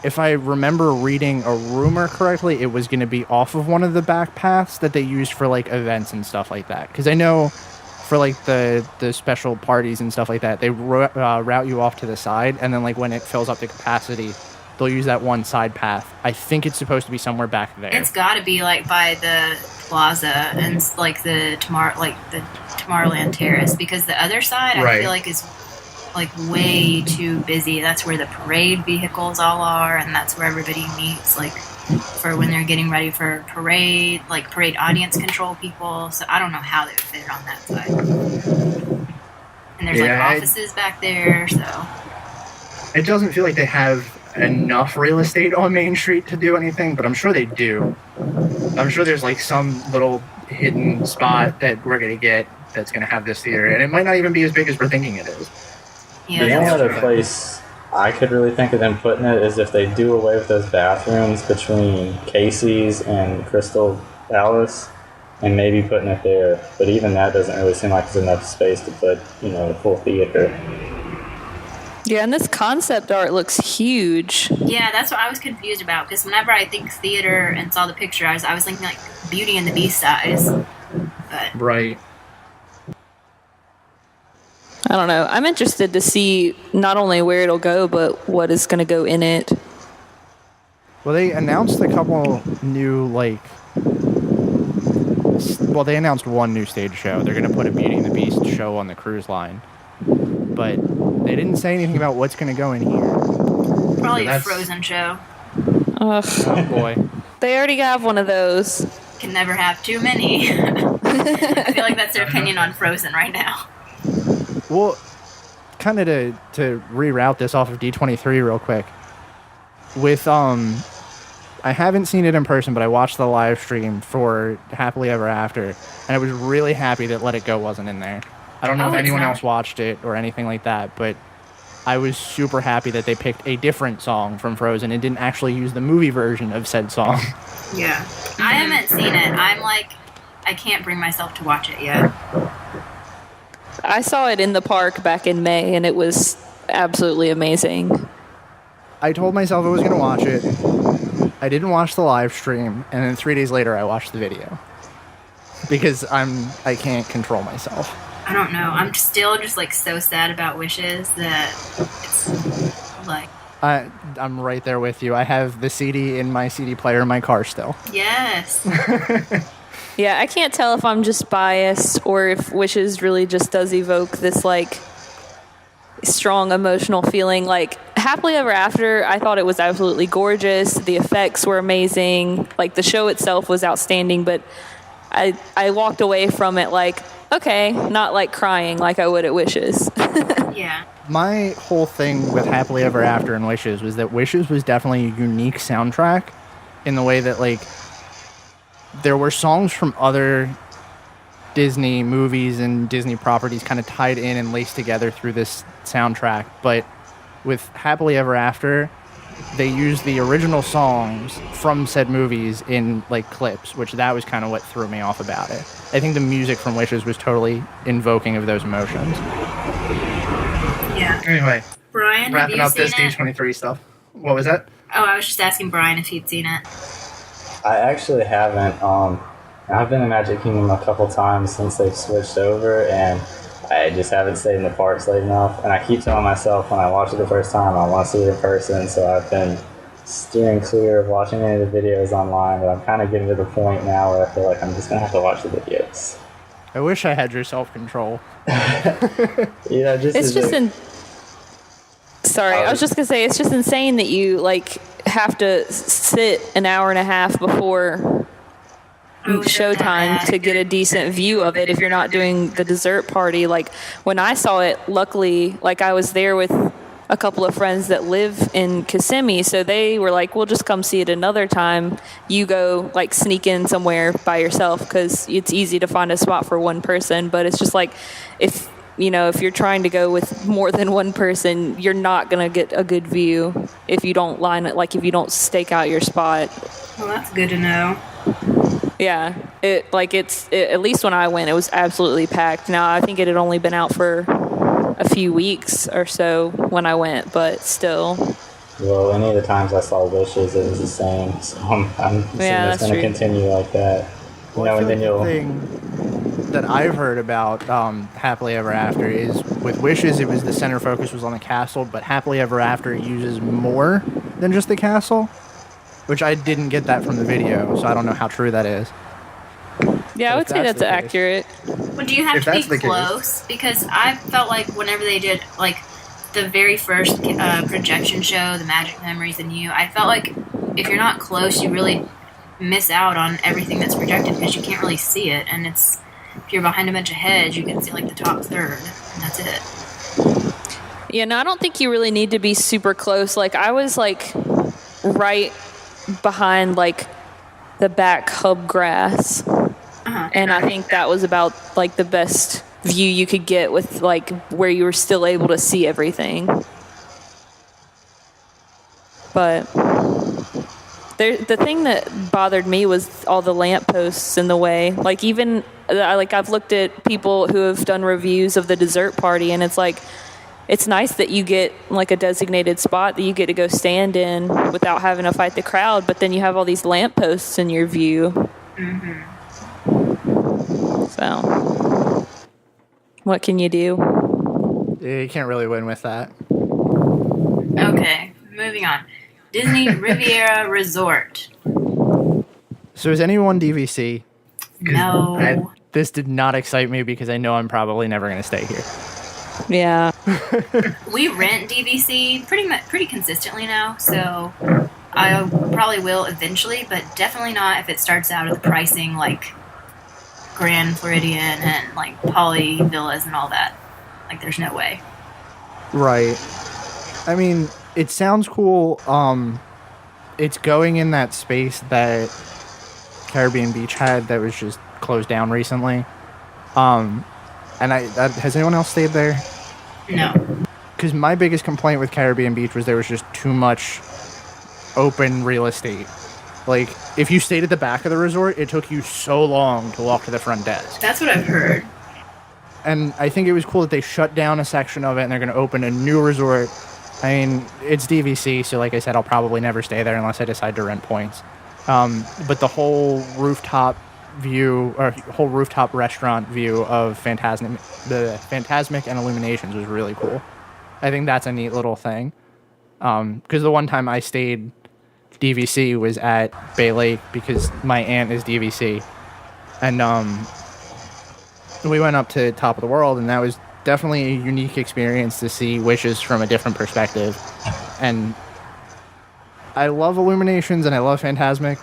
if I remember reading a rumor correctly, it was going to be off of one of the back paths that they used for like events and stuff like that. Because I know for like the special parties and stuff like that, they route you off to the side, and then like when it fills up to capacity, they'll use that one side path. I think it's supposed to be somewhere back there. It's got to be like by the plaza and like the Tomorrowland Terrace, because the other side I feel like is like way too busy. That's where the parade vehicles all are, and that's where everybody meets, like for when they're getting ready for parade, like parade audience control people. So I don't know how they would fit it on that side. And there's like offices back there, so it doesn't feel like they have enough real estate on Main Street to do anything, but I'm sure they do. I'm sure there's like some little hidden spot that we're going to get that's going to have this theater, and it might not even be as big as we're thinking it is. Yeah, the only other place I could really think of them putting it is if they do away with those bathrooms between Casey's and Crystal Palace, and maybe putting it there. But even that doesn't really seem like there's enough space to put, a full theater. Yeah, and this concept art looks huge. Yeah, that's what I was confused about, because whenever I think theater and saw the picture, I was thinking like Beauty and the Beast size. But Right. I don't know. I'm interested to see not only where it'll go, but what is going to go in it. Well, they announced a couple new, they announced one new stage show. They're going to put a Beauty and the Beast show on the cruise line. But they didn't say anything about what's going to go in here. Probably a Frozen show. Ugh. Oh, boy. They already have one of those. Can never have too many. I feel like that's their opinion on Frozen right now. Well, kind of to reroute this off of D23 real quick. With, I haven't seen it in person, but I watched the live stream for Happily Ever After, and I was really happy that Let It Go wasn't in there. I don't know if anyone else watched it or anything like that, but I was super happy that they picked a different song from Frozen and didn't actually use the movie version of said song. Yeah. I haven't seen it. I can't bring myself to watch it yet. I saw it in the park back in May, and it was absolutely amazing. I told myself I was going to watch it. I didn't watch the live stream, and then 3 days later I watched the video. Because I can't control myself. I don't know. I'm still just like so sad about Wishes that it's like... I'm right there with you. I have the CD in my CD player in my car still. Yes. Yeah, I can't tell if I'm just biased or if Wishes really just does evoke this, like, strong emotional feeling. Like, Happily Ever After, I thought it was absolutely gorgeous. The effects were amazing. Like, the show itself was outstanding, but I walked away from it like, okay, not like crying like I would at Wishes. Yeah. My whole thing with Happily Ever After and Wishes was that Wishes was definitely a unique soundtrack in the way that, like, there were songs from other Disney movies and Disney properties kind of tied in and laced together through this soundtrack. But with Happily Ever After, they used the original songs from said movies in, like, clips, which that was kind of what threw me off about it. I think the music from Wishes was totally invoking of those emotions. Yeah. Anyway, Brian, wrapping have up you this seen it? D23 stuff. What was that? Oh, I was just asking Brian if he'd seen it. I actually haven't. I've been in Magic Kingdom a couple times since they've switched over, and I just haven't stayed in the parks late enough. And I keep telling myself when I watch it the first time, I want to see it in person, so I've been steering clear of watching any of the videos online, but I'm kind of getting to the point now where I feel like I'm just going to have to watch the videos. I wish I had your self-control. Sorry, I was just going to say, it's just insane that you, like, have to sit an hour and a half before showtime to get a decent view of it if you're not doing the dessert party. Like, when I saw it, luckily, like, I was there with a couple of friends that live in Kissimmee, so they were like, we'll just come see it another time. You go, like, sneak in somewhere by yourself, because it's easy to find a spot for one person. But it's just like, if you're trying to go with more than one person, you're not going to get a good view if you don't line it, like, if you don't stake out your spot. Well, that's good to know. Yeah, at least when I went, it was absolutely packed. Now, I think it had only been out for a few weeks or so when I went, but still. Well, any of the times I saw Wishes, it was the same, so I'm assuming it's going to continue like that. Well, and then you'll... that I've heard about Happily Ever After is with Wishes, it was the center focus was on the castle, but Happily Ever After it uses more than just the castle, which I didn't get that from the video, so I don't know how true that is. Yeah, I would say that's the case. accurate. Well, do you have If to be that's the case. close? Because I felt like whenever they did like the very first projection show, The Magic Memories and You, I felt like if you're not close, you really miss out on everything that's projected because you can't really see it. And if you're behind a bunch of heads, you can see like the top third, and that's it. Yeah, no, I don't think you really need to be super close. Like, I was like right behind like the back hub grass. And I think that was about like the best view you could get with like where you were still able to see everything. But the thing that bothered me was all the lampposts in the way. Like even like I've looked at people who have done reviews of the dessert party, and it's like it's nice that you get like a designated spot that you get to go stand in without having to fight the crowd. But then you have all these lampposts in your view. Mm-hmm. So, what can you do? Yeah, you can't really win with that. Okay, moving on. Disney Riviera Resort. So is anyone DVC? No. This did not excite me because I know I'm probably never going to stay here. Yeah. We rent DVC pretty consistently now, so I probably will eventually, but definitely not if it starts out at the pricing like Grand Floridian and like Poly Villas and all that. Like, there's no way. Right. I mean, it sounds cool. It's going in that space that Caribbean Beach had that was just closed down recently. And has anyone else stayed there? No. Because my biggest complaint with Caribbean Beach was there was just too much open real estate. Like, if you stayed at the back of the resort, it took you so long to walk to the front desk. That's what I've heard. And I think it was cool that they shut down a section of it and they're going to open a new resort. I mean, it's DVC, so like I said, I'll probably never stay there unless I decide to rent points. But the whole rooftop view, or whole rooftop restaurant view of Phantasmic and Illuminations was really cool. I think that's a neat little thing. Because the one time I stayed DVC was at Bay Lake because my aunt is DVC. And we went up to Top of the World, and that was definitely a unique experience to see Wishes from a different perspective. And I love Illuminations and I love Phantasmic,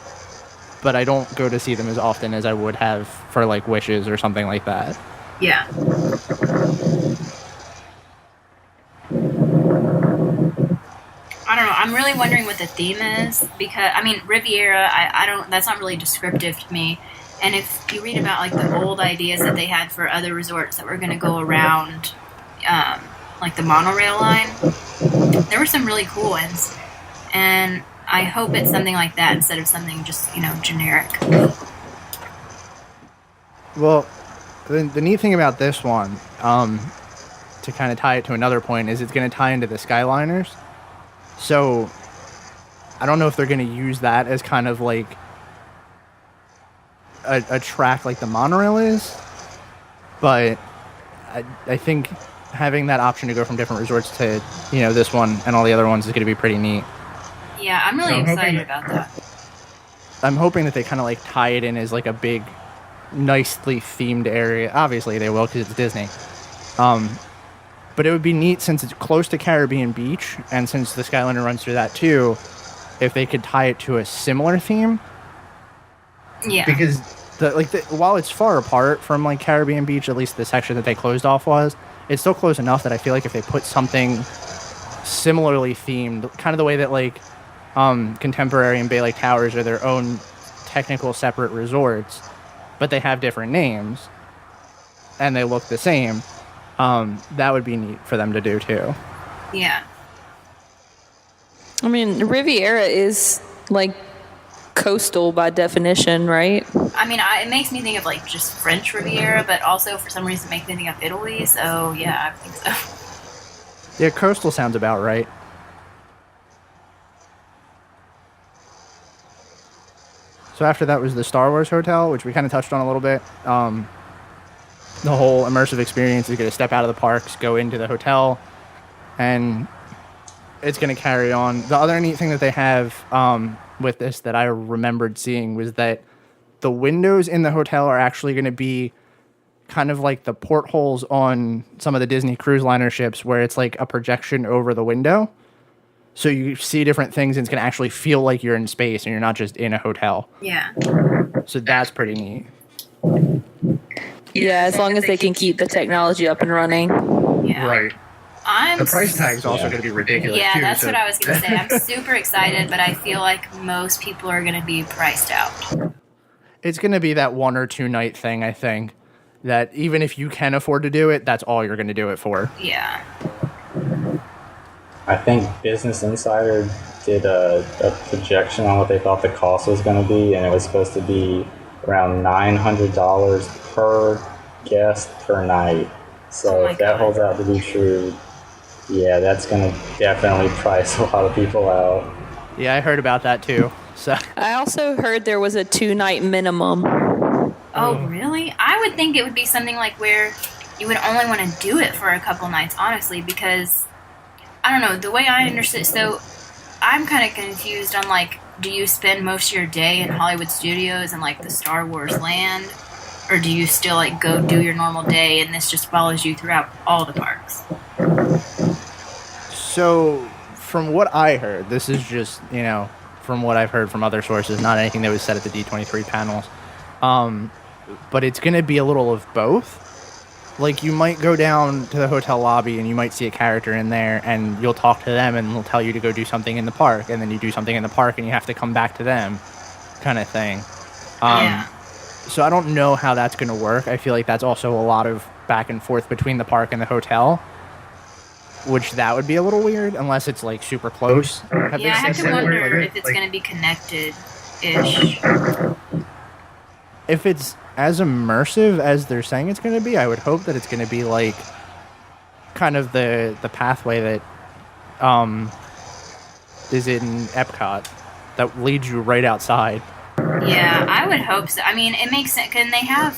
but I don't go to see them as often as I would have for like Wishes or something like that. Yeah. I don't know. I'm really wondering what the theme is because, I mean, Riviera, I don't, that's not really descriptive to me. And if you read about like the old ideas that they had for other resorts that were going to go around, like the monorail line, there were some really cool ones. And I hope it's something like that instead of something just, generic. Well, the neat thing about this one, to kind of tie it to another point, is it's going to tie into the Skyliners. So I don't know if they're going to use that as kind of like a track like the monorail is, but I think having that option to go from different resorts to, this one and all the other ones is going to be pretty neat. Yeah, I'm really excited about that. I'm hoping that they kind of like tie it in as like a big, nicely themed area. Obviously they will because it's Disney. But it would be neat since it's close to Caribbean Beach and since the Skyliner runs through that too, if they could tie it to a similar theme. Yeah. Because while it's far apart from like Caribbean Beach, at least the section that they closed off was, it's still close enough that I feel like if they put something similarly themed, kind of the way that like Contemporary and Bay Lake Towers are their own technical separate resorts, but they have different names and they look the same, that would be neat for them to do too. Yeah. I mean, Riviera is like coastal by definition, right? I mean, it makes me think of like just French Riviera, but also for some reason makes me think of Italy. So yeah, I think so. Yeah, coastal sounds about right. So after that was the Star Wars Hotel, which we kind of touched on a little bit. the whole immersive experience is going to step out of the parks, go into the hotel, and it's going to carry on. The other neat thing that they have with this that I remembered seeing was that the windows in the hotel are actually going to be kind of like the portholes on some of the Disney cruise liner ships, where it's like a projection over the window. So you see different things, and it's going to actually feel like you're in space and you're not just in a hotel. Yeah. So that's pretty neat. Yeah, as long as they can keep the technology up and running. Yeah. Right. The price tag is also going to be ridiculous, Yeah, too. that's what I was going to say. I'm super excited, but I feel like most people are going to be priced out. It's going to be that 1 or 2 night thing, I think, that even if you can afford to do it, that's all you're going to do it for. Yeah. I think Business Insider did a projection on what they thought the cost was going to be, and it was supposed to be around $900 per guest per night. So if that holds out to be true, yeah, that's going to definitely price a lot of people out. Yeah, I heard about that too. So I also heard there was a 2-night minimum. Oh, really? I would think it would be something like where you would only want to do it for a couple nights, honestly, because, I don't know, the way I understood, so I'm kind of confused on, like, do you spend most of your day in Hollywood Studios and, like, the Star Wars land? Or do you still, like, go do your normal day and this just follows you throughout all the parks? So, from what I heard, this is just, from what I've heard from other sources, not anything that was said at the D23 panels. But it's going to be a little of both. Like, you might go down to the hotel lobby and you might see a character in there and you'll talk to them and they'll tell you to go do something in the park. And then you do something in the park and you have to come back to them, kind of thing. Yeah. So I don't know how that's going to work. I feel like that's also a lot of back and forth between the park and the hotel, which that would be a little weird unless it's like super close. Yeah, I have to wonder if it's going to be connected-ish. If it's as immersive as they're saying it's going to be, I would hope that it's going to be like kind of the pathway that is in Epcot that leads you right outside. Yeah, I would hope so. I mean, it makes sense. Can they have,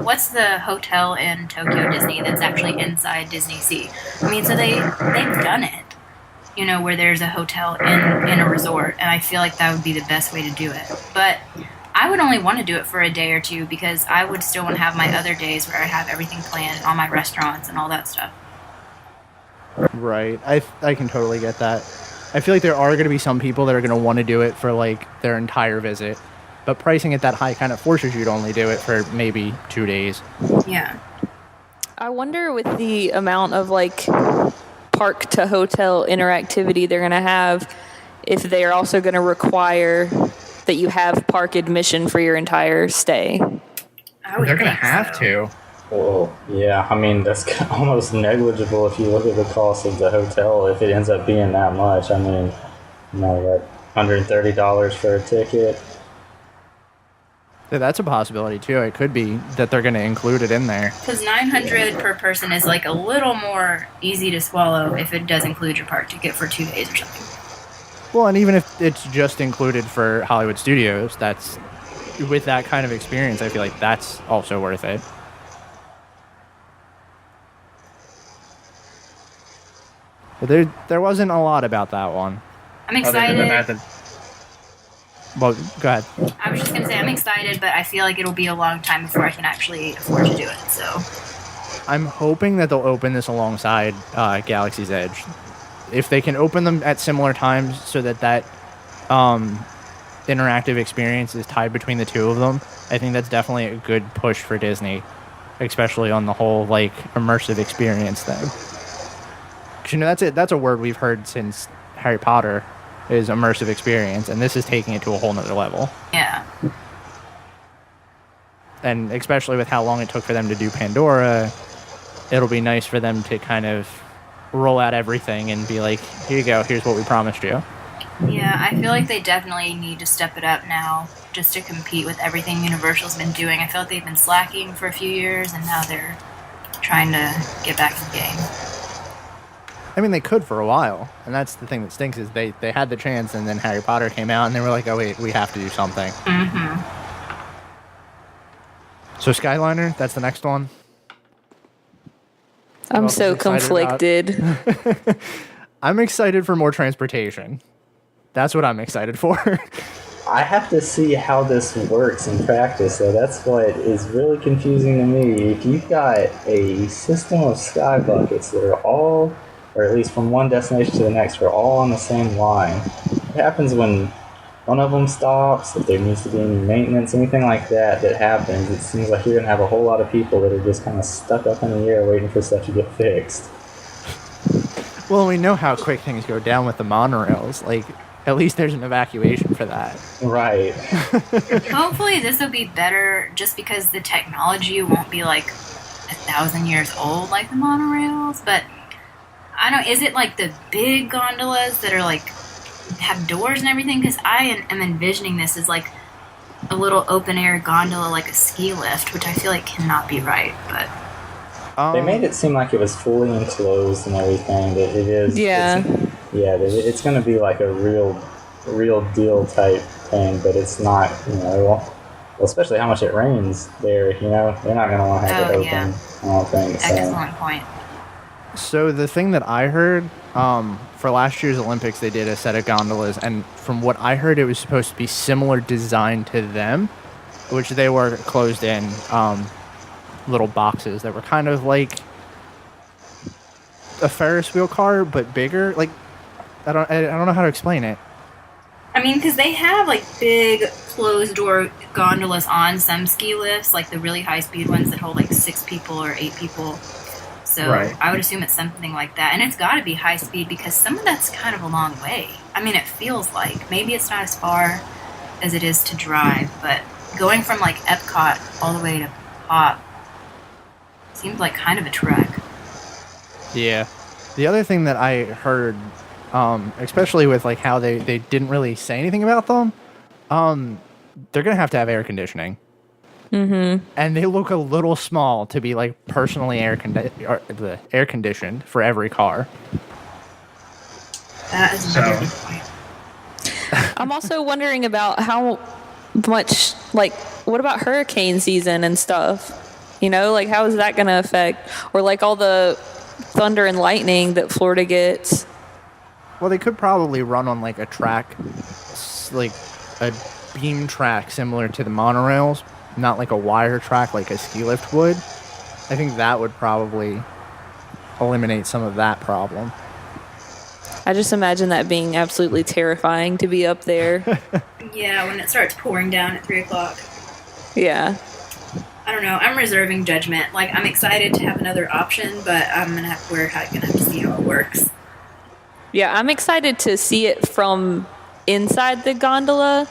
what's the hotel in Tokyo Disney that's actually inside Disney Sea? I mean, so they've done it, where there's a hotel in a resort, and I feel like that would be the best way to do it. But I would only want to do it for a day or two because I would still want to have my other days where I have everything planned, all my restaurants and all that stuff. Right. I can totally get that. I feel like there are going to be some people that are going to want to do it for like their entire visit, but pricing it that high kind of forces you to only do it for maybe 2 days. Yeah. I wonder with the amount of like park to hotel interactivity they're going to have, if they're also going to require that you have park admission for your entire stay. They're going to have to. Well, yeah, I mean, that's almost negligible if you look at the cost of the hotel, if it ends up being that much. I mean, that $130 for a ticket. Yeah, that's a possibility, too. It could be that they're going to include it in there. Because $900 per person is like a little more easy to swallow if it does include your park ticket for 2 days or something. Well, and even if it's just included for Hollywood Studios, that's with that kind of experience, I feel like that's also worth it. But there wasn't a lot about that one. I'm excited. Well, go ahead. I was just going to say I'm excited, but I feel like it'll be a long time before I can actually afford to do it. So I'm hoping that they'll open this alongside Galaxy's Edge. If they can open them at similar times so that interactive experience is tied between the two of them, I think that's definitely a good push for Disney, especially on the whole like immersive experience thing. 'Cause, that's a word we've heard since Harry Potter is immersive experience, and this is taking it to a whole nother level. yeah. And especially with how long it took for them to do Pandora, it'll be nice for them to kind of roll out everything and be like, here you go, here's what we promised you. Yeah, I feel like they definitely need to step it up now just to compete with everything Universal's been doing. I feel like they've been slacking for a few years, and now they're trying to get back in the game. I mean, they could for a while, and that's the thing that stinks is they had the chance, and then Harry Potter came out, and they were like, oh, wait, we have to do something. Mm-hmm. So Skyliner, that's the next one. I'm else so is excited conflicted. I'm excited for more transportation. That's what I'm excited for. I have to see how this works in practice, so that's what is really confusing to me. If you've got a system of sky buckets that are all, or at least from one destination to the next, are all on the same line, what happens when one of them stops, if there needs to be any maintenance, anything like that happens, it seems like you're going to have a whole lot of people that are just kind of stuck up in the air waiting for stuff to get fixed. Well, we know how quick things go down with the monorails. Like, at least there's an evacuation for that. Right. Hopefully this will be better just because the technology won't be like 1,000 years old like the monorails. But I don't, is it like the big gondolas that are like, have doors and everything? Because I am envisioning this as like a little open air gondola, like a ski lift, which I feel like cannot be right. But they made it seem like it was fully enclosed and everything. That it is. Yeah. It's going to be like a real deal type thing, but it's not. Well, especially how much it rains there. They're not going to want to have it open. Yeah. I don't think. Excellent point. So the thing that I heard, for last year's Olympics, they did a set of gondolas, and from what I heard, it was supposed to be similar design to them, which they were closed in little boxes that were kind of like a Ferris wheel car, but bigger. Like, I don't know how to explain it. I mean, because they have like big closed door gondolas on some ski lifts, like the really high speed ones that hold like 6 people or 8 people. So Right. I would assume it's something like that. And it's got to be high speed because some of that's kind of a long way. I mean, it feels like. Maybe it's not as far as it is to drive, but going from like Epcot all the way to Pop seemed like kind of a trek. Yeah. The other thing that I heard, especially with like how they didn't really say anything about them, they're going to have air conditioning. Mm-hmm. And they look a little small to be like personally air conditioned for every car. That is another good point. I'm also wondering about how much, like, what about hurricane season and stuff? Like, how is that going to affect? Or, like, all the thunder and lightning that Florida gets? Well, they could probably run on like a track, like a beam track similar to the monorails, not like a wire track like a ski lift would. I think that would probably eliminate some of that problem. I just imagine that being absolutely terrifying to be up there. Yeah, when it starts pouring down at 3 o'clock. Yeah. I don't know. I'm reserving judgment. Like, I'm excited to have another option, but we're gonna have to see how it works. Yeah, I'm excited to see it from inside the gondola,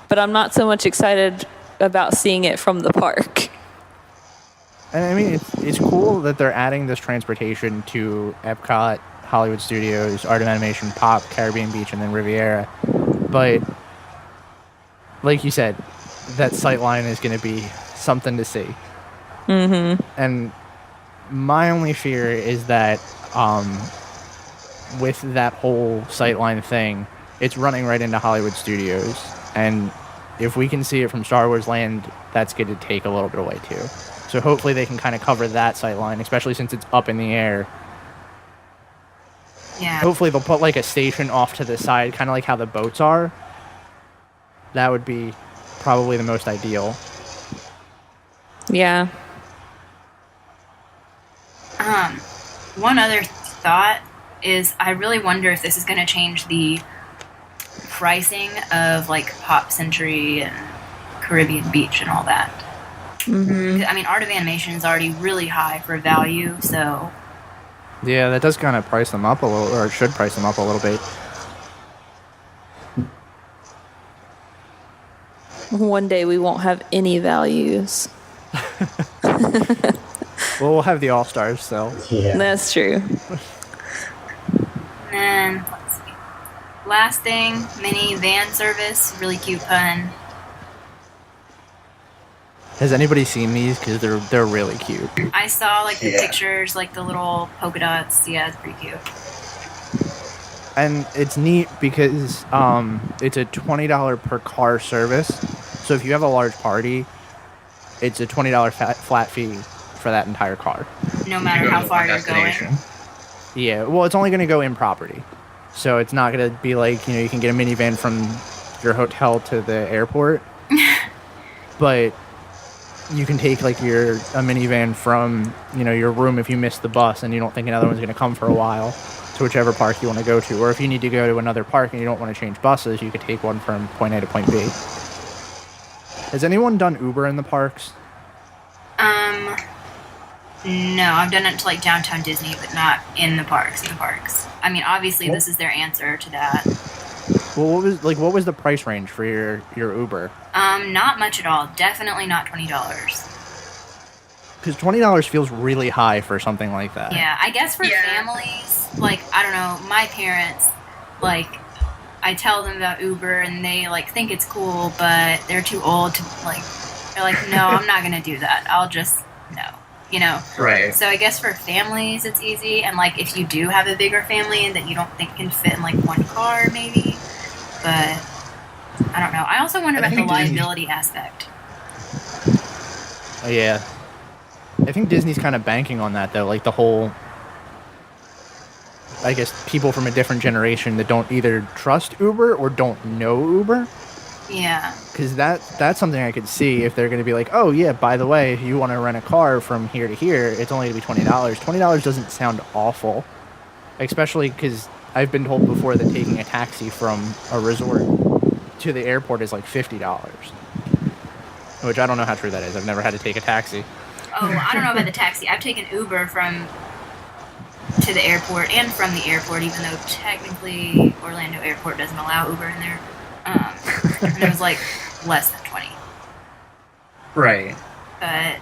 but I'm not so much excited about seeing it from the park. And I mean, it's cool that they're adding this transportation to Epcot, Hollywood Studios, Art of Animation, Pop, Caribbean Beach, and then Riviera. But like you said, that sightline is going to be something to see. Mm-hmm. And my only fear is that with that whole sightline thing, it's running right into Hollywood Studios. And if we can see it from Star Wars Land, that's going to take a little bit away too. So hopefully they can kind of cover that sightline, especially since it's up in the air. Yeah. Hopefully they'll put like a station off to the side, kind of like how the boats are. That would be probably the most ideal. Yeah. One other thought is I really wonder if this is going to change the pricing of like Pop Century and Caribbean Beach and all that. Mm-hmm. I mean, Art of Animation is already really high for value, so... Yeah, that does kind of price them up a little, or it should price them up a little bit. One day we won't have any values. Well, we'll have the All-Stars, so... Yeah. That's true. And then, let's see. Last thing, mini van service, really cute pun. Has anybody seen these? Because they're really cute. I saw like the pictures, like the little polka dots. Yeah, it's pretty cute. And it's neat because it's a $20 per car service. So if you have a large party, it's a $20 flat fee for that entire car. No matter how far you're going. Yeah, well, it's only going to go in property. So it's not going to be like, you can get a minivan from your hotel to the airport. But you can take like a minivan from, your room if you miss the bus and you don't think another one's going to come for a while to whichever park you want to go to. Or if you need to go to another park and you don't want to change buses, you could take one from point A to point B. Has anyone done Uber in the parks? No, I've done it to like downtown Disney, but not in the parks. I mean, obviously this is their answer to that. Well, what was the price range for your Uber? Not much at all. Definitely not $20. Because $20 feels really high for something like that. Yeah, I guess for families, like, I don't know, my parents, like, I tell them about Uber and they, like, think it's cool, but they're too old to, like, they're like, no, I'm not going to do that. I'll just, no. Right. So I guess for families it's easy, and like if you do have a bigger family that you don't think can fit in like one car maybe, but I don't know. I also wonder about the liability aspect. Oh, yeah. I think Disney's kind of banking on that though, like the whole, I guess, people from a different generation that don't either trust Uber or don't know Uber. Yeah. Because that's something I could see if they're going to be like, oh, yeah, by the way, if you want to rent a car from here to here, it's only going to be $20. $20 doesn't sound awful, especially because I've been told before that taking a taxi from a resort to the airport is like $50, which I don't know how true that is. I've never had to take a taxi. Oh, I don't know about the taxi. I've taken Uber to the airport and from the airport, even though technically Orlando Airport doesn't allow Uber in there. And it was like less than 20. Right. But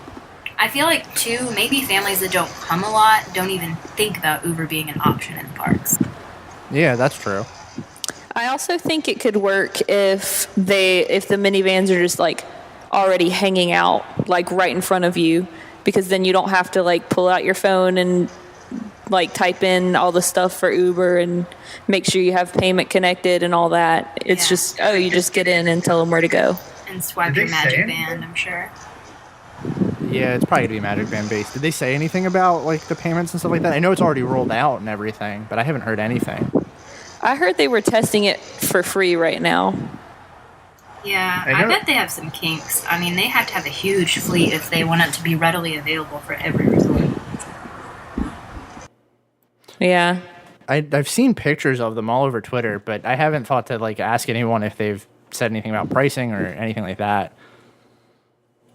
I feel like too, maybe families that don't come a lot don't even think about Uber being an option in the parks. Yeah, that's true. I also think it could work if the minivans are just like already hanging out like right in front of you, because then you don't have to like pull out your phone and like type in all the stuff for Uber and make sure you have payment connected and all that. It's just, you just get in and tell them where to go. And swipe your Magic Band, I'm sure. Yeah, it's probably going to be Magic Band based. Did they say anything about like the payments and stuff like that? I know it's already rolled out and everything, but I haven't heard anything. I heard they were testing it for free right now. Yeah, I bet they have some kinks. I mean, they have to have a huge fleet if they want it to be readily available for every resort. Yeah. I've seen pictures of them all over Twitter, but I haven't thought to like ask anyone if they've said anything about pricing or anything like that.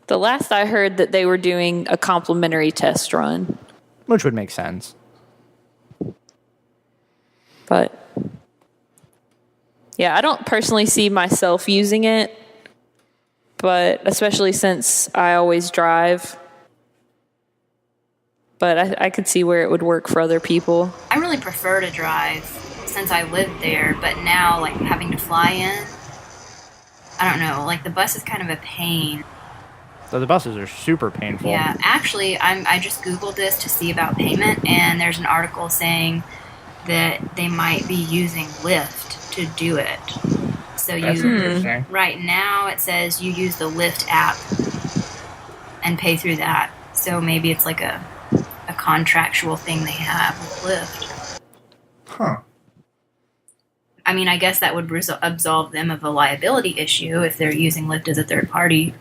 The last I heard that they were doing a complimentary test run. Which would make sense. But yeah, I don't personally see myself using it, but especially since I always drive. But I could see where it would work for other people. I really prefer to drive since I lived there, but now, like, having to fly in, I don't know, like, the bus is kind of a pain. So the buses are super painful. Yeah, actually, I just Googled this to see about payment, and there's an article saying that they might be using Lyft to do it. So That's interesting. Right now it says you use the Lyft app and pay through that. So maybe it's like a contractual thing they have with Lyft. Huh. I mean, I guess that would absolve them of a liability issue if they're using Lyft as a third party.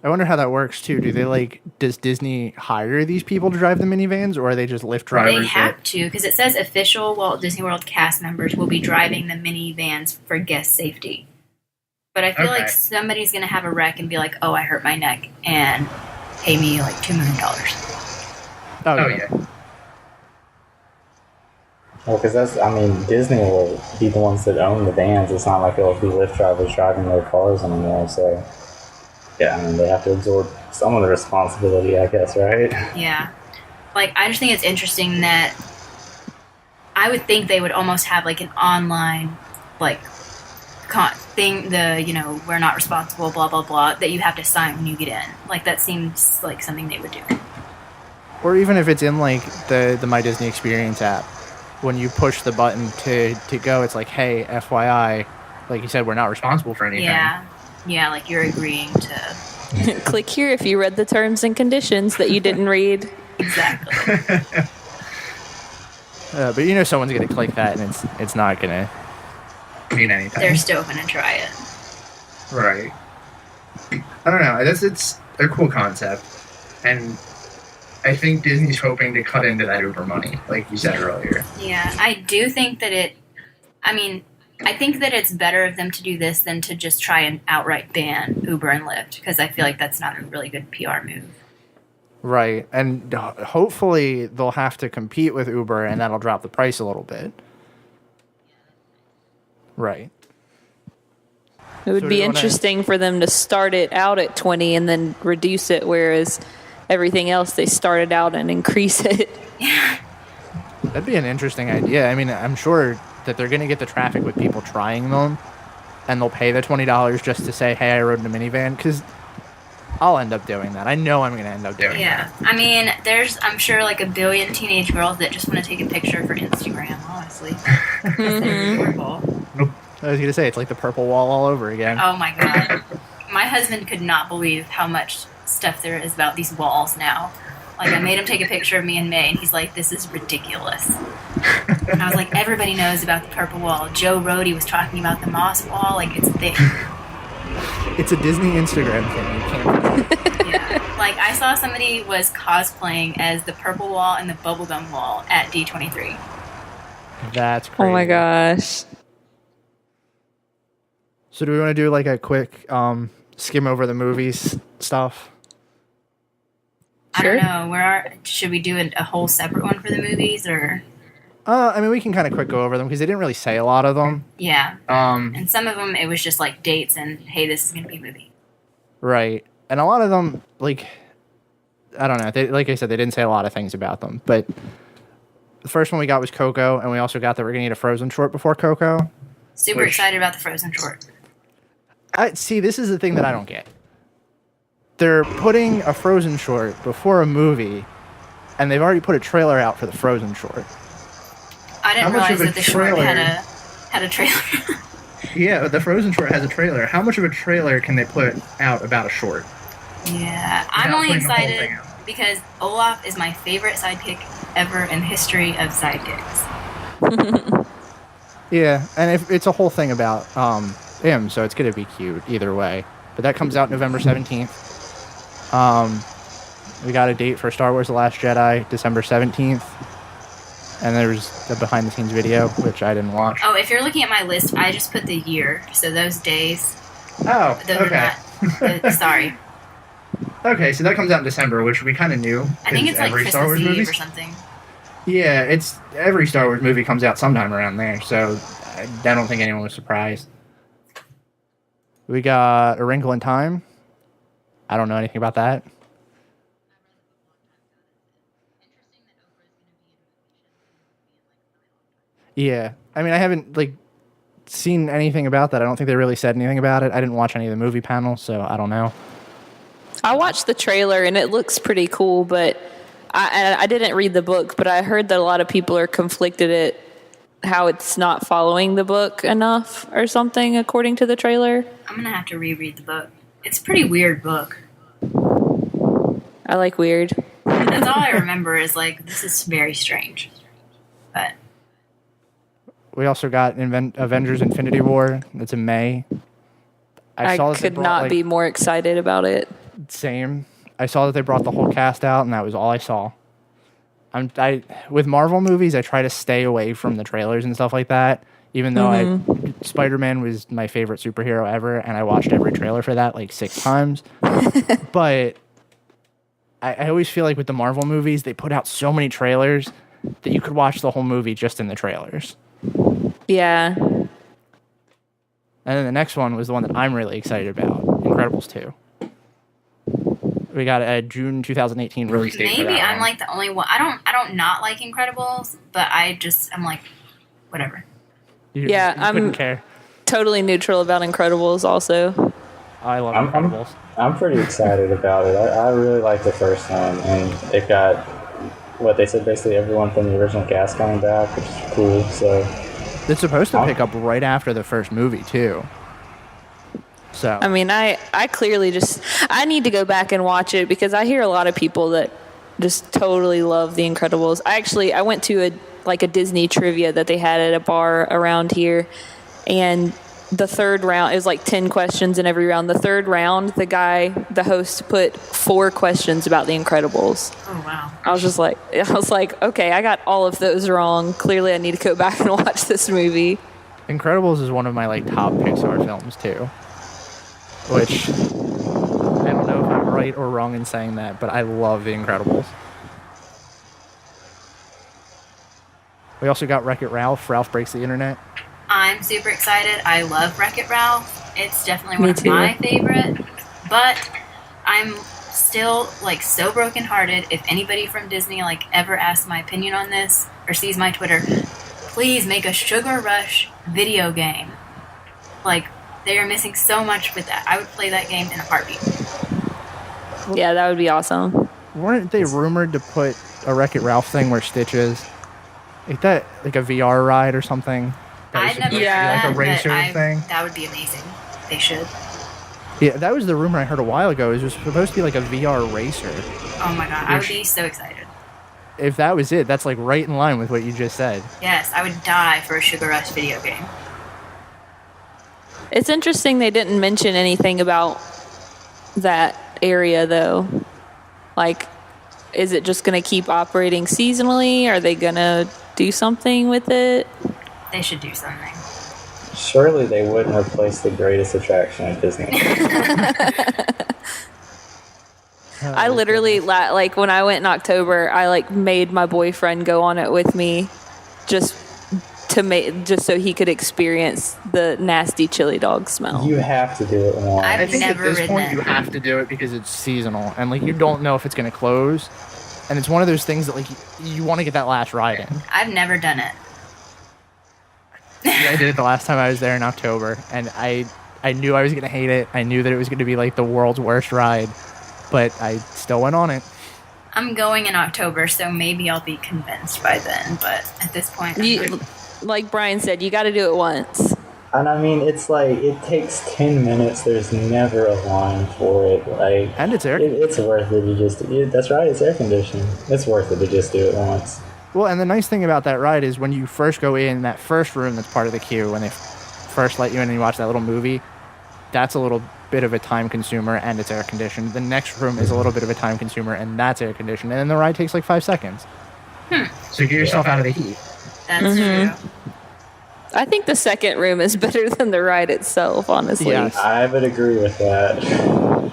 I wonder how that works too. Does Disney hire these people to drive the minivans, or are they just Lyft drivers? They have to, because it says official Walt Disney World cast members will be driving the minivans for guest safety. But I feel like somebody's going to have a wreck and be like, oh, I hurt my neck, and pay me like $2 million. Oh, yeah. Well, because Disney will be the ones that own the vans. It's not like it'll be Lyft drivers driving their cars anymore. So, yeah, they have to absorb some of the responsibility, I guess, right? Yeah. Like, I just think it's interesting that I would think they would almost have like an online, like, thing, we're not responsible, blah, blah, blah, that you have to sign when you get in. Like, that seems like something they would do. Or even if it's in, like, the My Disney Experience app. When you push the button to go, it's like, hey, FYI, like you said, we're not responsible for anything. Yeah, like you're agreeing to Click here if you read the terms and conditions that you didn't read. Exactly. But you know someone's going to click that, and it's not going to mean anything. They're still going to try it. Right. I don't know. It's a cool concept. And I think Disney's hoping to cut into that Uber money, like you said earlier. Yeah, I do think that I think that it's better of them to do this than to just try and outright ban Uber and Lyft, because I feel like that's not a really good PR move. Right, and hopefully they'll have to compete with Uber, and that'll drop the price a little bit. Right. It would be interesting for them to start it out at 20 and then reduce it, whereas everything else they started out and increase it. That'd be an interesting idea. I mean, I'm sure that they're going to get the traffic with people trying them, and they'll pay the $20 just to say, hey, I rode in a minivan, because I'll end up doing that. I know I'm going to end up doing that. Yeah. I mean, I'm sure, like, a billion teenage girls that just want to take a picture for Instagram, honestly. They're adorable. I was going to say, it's like the purple wall all over again. Oh, my God. My husband could not believe how much stuff there is about these walls now. Like, I made him take a picture of me in May, and he's like, this is ridiculous. And I was like, everybody knows about the purple wall. Joe Rohde was talking about the moss wall. Like, it's thick. It's a Disney Instagram thing. You can't. Yeah. Like, I saw somebody was cosplaying as the purple wall and the bubblegum wall at D23. That's crazy. Oh my gosh. So do we want to do like a quick skim over the movies stuff? I don't know. Should we do a whole separate one for the movies, or? I mean, we can kind of quick go over them because they didn't really say a lot of them. Yeah. And some of them, it was just like dates and, hey, this is going to be a movie. Right. And a lot of them, like, I don't know. Like I said, they didn't say a lot of things about them. But the first one we got was Coco, and we also got that we're going to get a Frozen short before Coco. Super excited about the Frozen short. See, this is the thing that I don't get. They're putting a Frozen short before a movie, and they've already put a trailer out for the Frozen short. I didn't realize that the short had a trailer. Yeah, the Frozen short has a trailer. How much of a trailer can they put out about a short? Yeah, I'm only excited because Olaf is my favorite sidekick ever in the history of sidekicks. Yeah, and it's a whole thing about him, so it's going to be cute either way. But that comes out November 17th. We got a date for Star Wars The Last Jedi, December 17th. And there's the behind-the-scenes video, which I didn't watch. Oh, if you're looking at my list, I just put the year. So those days... Oh, those okay. Are not, sorry. Okay, so that comes out in December, which we kind of knew. I think it's like Christmas Eve or something. Yeah, every Star Wars movie comes out sometime around there, so I don't think anyone was surprised. We got A Wrinkle in Time. I don't know anything about that. Yeah, I mean, I haven't seen anything about that. I don't think they really said anything about it. I didn't watch any of the movie panels, so I don't know. I watched the trailer and it looks pretty cool, but I didn't read the book, but I heard that a lot of people are conflicted at how it's not following the book enough or something, according to the trailer. I'm going to have to reread the book. It's a pretty weird book. I like weird. That's all I remember is this is very strange. But we also got Avengers Infinity War. That's in May. I could not be more excited about it. Same. I saw that they brought the whole cast out, and that was all I saw. With Marvel movies, I try to stay away from the trailers and stuff like that, even though Spider-Man was my favorite superhero ever, and I watched every trailer for that 6 times. But I always feel like with the Marvel movies, they put out so many trailers that you could watch the whole movie just in the trailers. Yeah. And then the next one was the one that I'm really excited about, Incredibles 2. We got a June 2018 release date. Maybe I'm the only one. I don't not like Incredibles, but I'm whatever. You couldn't care. Totally neutral about Incredibles also. I love Incredibles. I'm pretty excited about it. I really like the first one, and they've got what they said, basically everyone from the original cast coming back, which is cool. So it's supposed to pick up right after the first movie too. So I mean, I clearly I need to go back and watch it because I hear a lot of people that just totally love The Incredibles. I went to a Disney trivia that they had at a bar around here, and the third round, it was like 10 questions in every round. The third round, the host put 4 questions about The Incredibles. Oh, wow. I was like, okay, I got all of those wrong. Clearly I need to go back and watch this movie. Incredibles is one of my like top Pixar films too, which I don't know if I'm right or wrong in saying that, but I love The Incredibles. We also got Wreck-It Ralph. Ralph Breaks the Internet. I'm super excited. I love Wreck-It Ralph. It's definitely Me one of too. my favorite. But I'm still like so brokenhearted. If anybody from Disney like ever asks my opinion on this or sees my Twitter, please make a Sugar Rush video game. Like, they are missing so much with that. I would play that game in a heartbeat. Yeah, that would be awesome. Weren't they rumored to put a Wreck-It Ralph thing where Stitch is? Like that, like a VR ride or something? I've never heard Yeah. that, Like a racer but thing? that would be amazing. They should. Yeah, that was the rumor I heard a while ago. It was supposed to be like a VR racer. Oh my god, I would be so excited. If that was it, that's like right in line with what you just said. Yes, I would die for a Sugar Rush video game. It's interesting they didn't mention anything about that area, though. Like, is it just going to keep operating seasonally? Are they going to do something with it? They should do something. Surely they wouldn't replace the greatest attraction at Disney. I literally, like, when I went in October, I, like, made my boyfriend go on it with me just so he could experience the nasty chili dog smell. You have to do it once. I've I think at never this ridden point it. you have to do it because it's seasonal and like you don't know if it's going to close, and it's one of those things that like you want to get that last ride in. I've never done it. I did it the last time I was there in October, and I knew I was going to hate it. I knew that it was going to be like the world's worst ride, but I still went on it. I'm going in October, so maybe I'll be convinced by then. But at this point, Like Brian said, you got to do it once. And I mean, it's like, it takes 10 minutes. There's never a line for it. Like, And it's air. it's worth it to just, that's right, it's air conditioned. It's worth it to just do it once. Well, and the nice thing about that ride is when you first go in that first room that's part of the queue, when they first let you in and you watch that little movie, that's a little bit of a time consumer and it's air conditioned. The next room is a little bit of a time consumer and that's air conditioned. And then the ride takes like 5 seconds. So get yourself out of the heat. that's true. I think the second room is better than the ride itself, honestly. Yes. I would agree with that.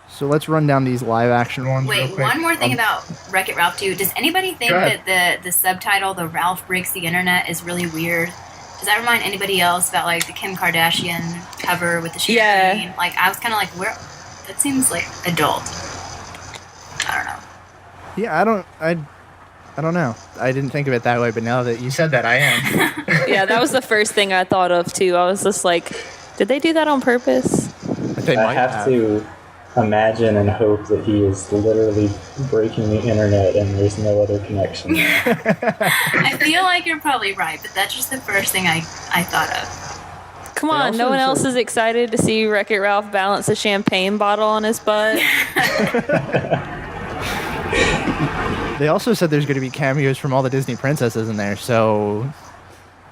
So let's run down these live action ones real Wait, quick. one more thing about Wreck-It Ralph too. Does anybody think Go ahead. that the subtitle, "The Ralph Breaks the Internet," is really weird? Does that remind anybody else about like the Kim Kardashian cover with the champagne? Yeah. Like, I was kind of like, where? That seems like adult. I don't know. Yeah, I don't know. I didn't think of it that way, but now that you You said that, I am. Yeah, that was the first thing I thought of, too. I was just like, did they do that on purpose? they I might have to imagine and hope that he is literally breaking the internet and there's no other connection. I feel like you're probably right, but that's just the first thing I thought of. Come They on, also no one said- else is excited to see Wreck-It Ralph balance a champagne bottle on his butt. They also said there's going to be cameos from all the Disney princesses in there, so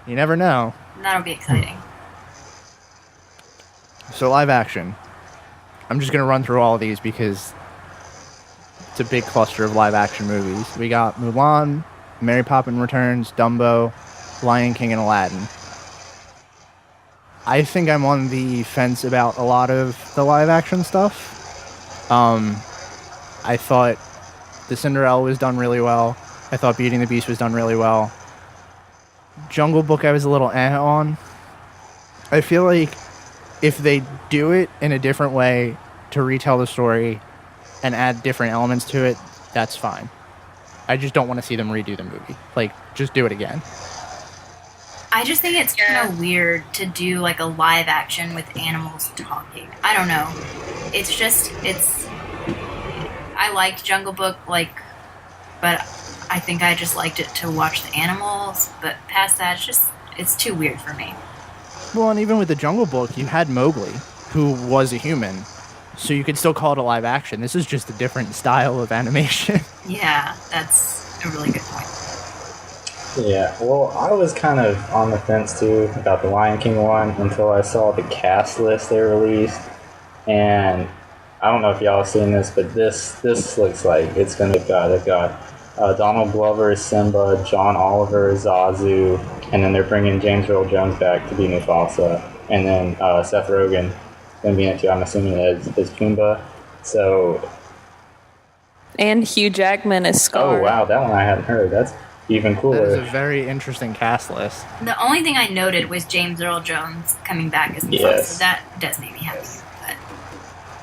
you never know. That'll be exciting. So live action. I'm just going to run through all of these because it's a big cluster of live action movies. We got Mulan, Mary Poppins Returns, Dumbo, Lion King, and Aladdin. I think I'm on the fence about a lot of the live action stuff. I thought The Cinderella was done really well. I thought Beauty and the Beast was done really well. Jungle Book I was a little on. I feel like if they do it in a different way to retell the story and add different elements to it, that's fine. I just don't want to see them redo the movie. Like, just do it again. I just think it's kind of weird to do like a live action with animals talking. I don't know. I liked Jungle Book, but I think I just liked it to watch the animals. But past that, it's too weird for me. Well, and even with the Jungle Book, you had Mowgli. who was a human. So you could still call it a live action. This is just a different style of animation. Yeah, that's a really good point. Yeah, well, I was kind of on the fence too about the Lion King one until I saw the cast list they released, and I don't know if y'all have seen this, but this looks like it's gonna be good. They've got Donald Glover as Simba, John Oliver as Zazu, and then they're bringing James Earl Jones back to be Mufasa, and then Seth Rogen gonna be in it too. I'm assuming as Pumbaa. So. And Hugh Jackman as Scar. Oh wow, that one I hadn't heard. That's even cooler. That is a very interesting cast list. The only thing I noted was James Earl Jones coming back as Mufasa. Yes. So that does make me happy. But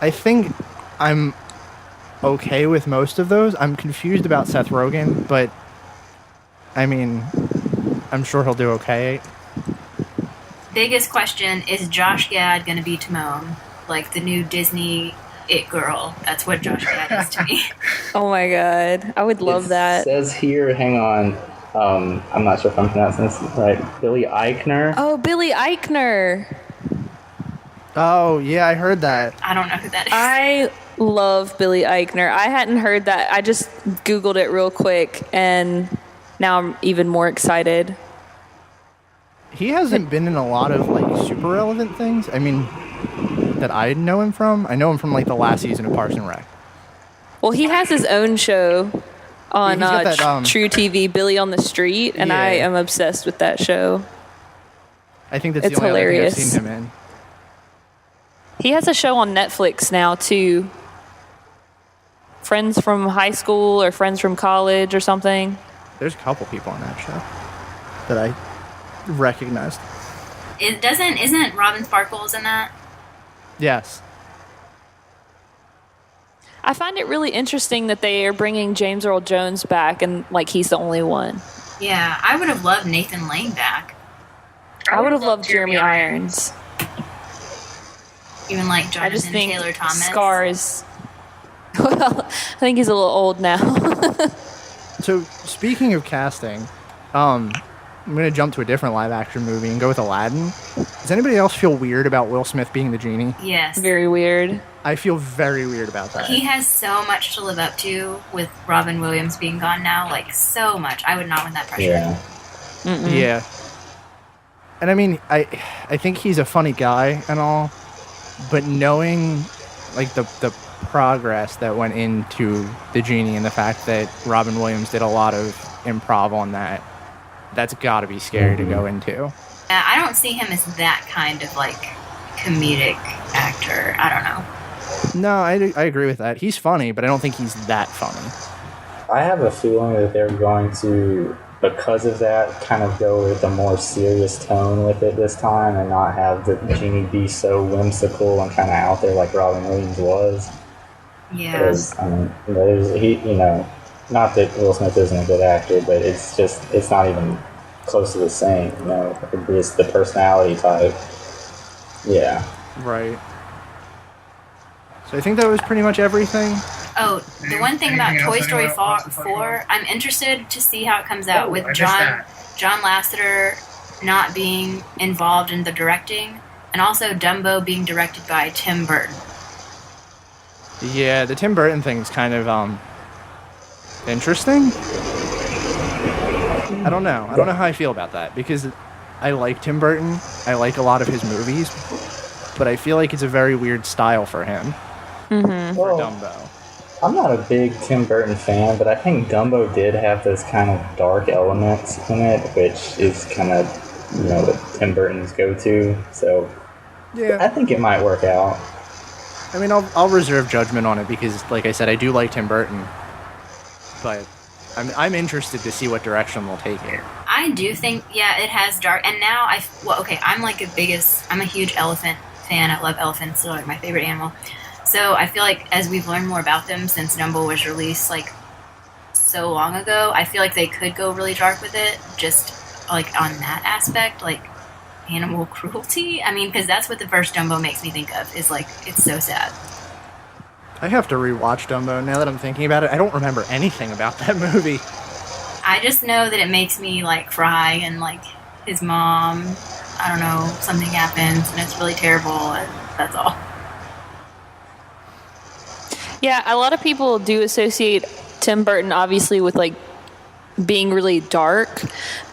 I think I'm okay with most of those. I'm confused about Seth Rogen, but I mean, I'm sure he'll do okay. biggest question is Josh Gad going to be Timon, like the new Disney It Girl? That's what Josh Gad is to me. Oh my god, I would love that. It says here, hang on, I'm not sure if I'm pronouncing this right, Billy Eichner. Oh, Billy Eichner. Oh, yeah, I heard that. I don't know who that is. I love Billy Eichner. I hadn't heard that. I just Googled it real quick, and now I'm even more excited. He hasn't been in a lot of, like, super relevant things. I mean, that I know him from. I know him from, like, the last season of Parks and Rec. Well, he has his own show on Yeah, he's got that, True TV, Billy on the Street, and Yeah. I am obsessed with that show. I think that's It's the only other thing I've hilarious. seen him in. He has a show on Netflix now, too. Friends from high school or Friends from college or something. There's a couple people on that show that I recognized. Isn't Robin Sparkles in that? Yes. I find it really interesting that they are bringing James Earl Jones back and, like, he's the only one. Yeah, I would have loved Nathan Lane back. I would have loved Jeremy Irons. Even like I just Jonathan think Taylor Thomas. Scar is... Well, I think he's a little old now. So, speaking of casting, I'm going to jump to a different live-action movie and go with Aladdin. Does anybody else feel weird about Will Smith being the genie? Yes. Very weird. I feel very weird about that. He has so much to live up to with Robin Williams being gone now. Like, so much. I would not want that pressure. Yeah. Yeah. And I mean, I think he's a funny guy and all, but knowing, like, the progress that went into the genie and the fact that Robin Williams did a lot of improv on that, that's got to be scary to go into. I don't see him as that kind of, like, comedic actor. I don't know. No, I agree with that. He's funny, but I don't think he's that funny. I have a feeling that they're going to, because of that, kind of go with a more serious tone with it this time and not have the genie be so whimsical and kind of out there like Robin Williams was. Yeah. Because, I mean, not that Will Smith isn't a good actor, but it's not even close to the same, It's the personality type. Yeah. Right. So I think that was pretty much everything. Oh, the one thing about Anything Toy else Story anyone wants to talk 4, about? I'm interested to see how it comes out Oh, I with missed John that. Lasseter not being involved in the directing, and also Dumbo being directed by Tim Burton. Yeah, the Tim Burton thing's kind of interesting. I don't know. I don't know how I feel about that because I like Tim Burton. I like a lot of his movies, but I feel like it's a very weird style for him. For Dumbo. I'm not a big Tim Burton fan, but I think Dumbo did have those kind of dark elements in it, which is kind of, what Tim Burton's go-to. So I Yeah. think it might work out. I mean, I'll reserve judgment on it because, like I said, I do like Tim Burton, but I'm interested to see what direction they'll take it. I do think, it has dark, and now I'm a huge elephant fan. I love elephants. They're like my favorite animal. So I feel like as we've learned more about them since Dumbo was released like so long ago, I feel like they could go really dark with it, just like on that aspect, like animal cruelty. I mean, because that's what the first Dumbo makes me think of, is like, it's so sad. I have to rewatch Dumbo now that I'm thinking about it. I don't remember anything about that movie. I just know that it makes me like cry, and like his mom, I don't know, something happens and it's really terrible. And That's all. Yeah, a lot of people do associate Tim Burton obviously with like being really dark,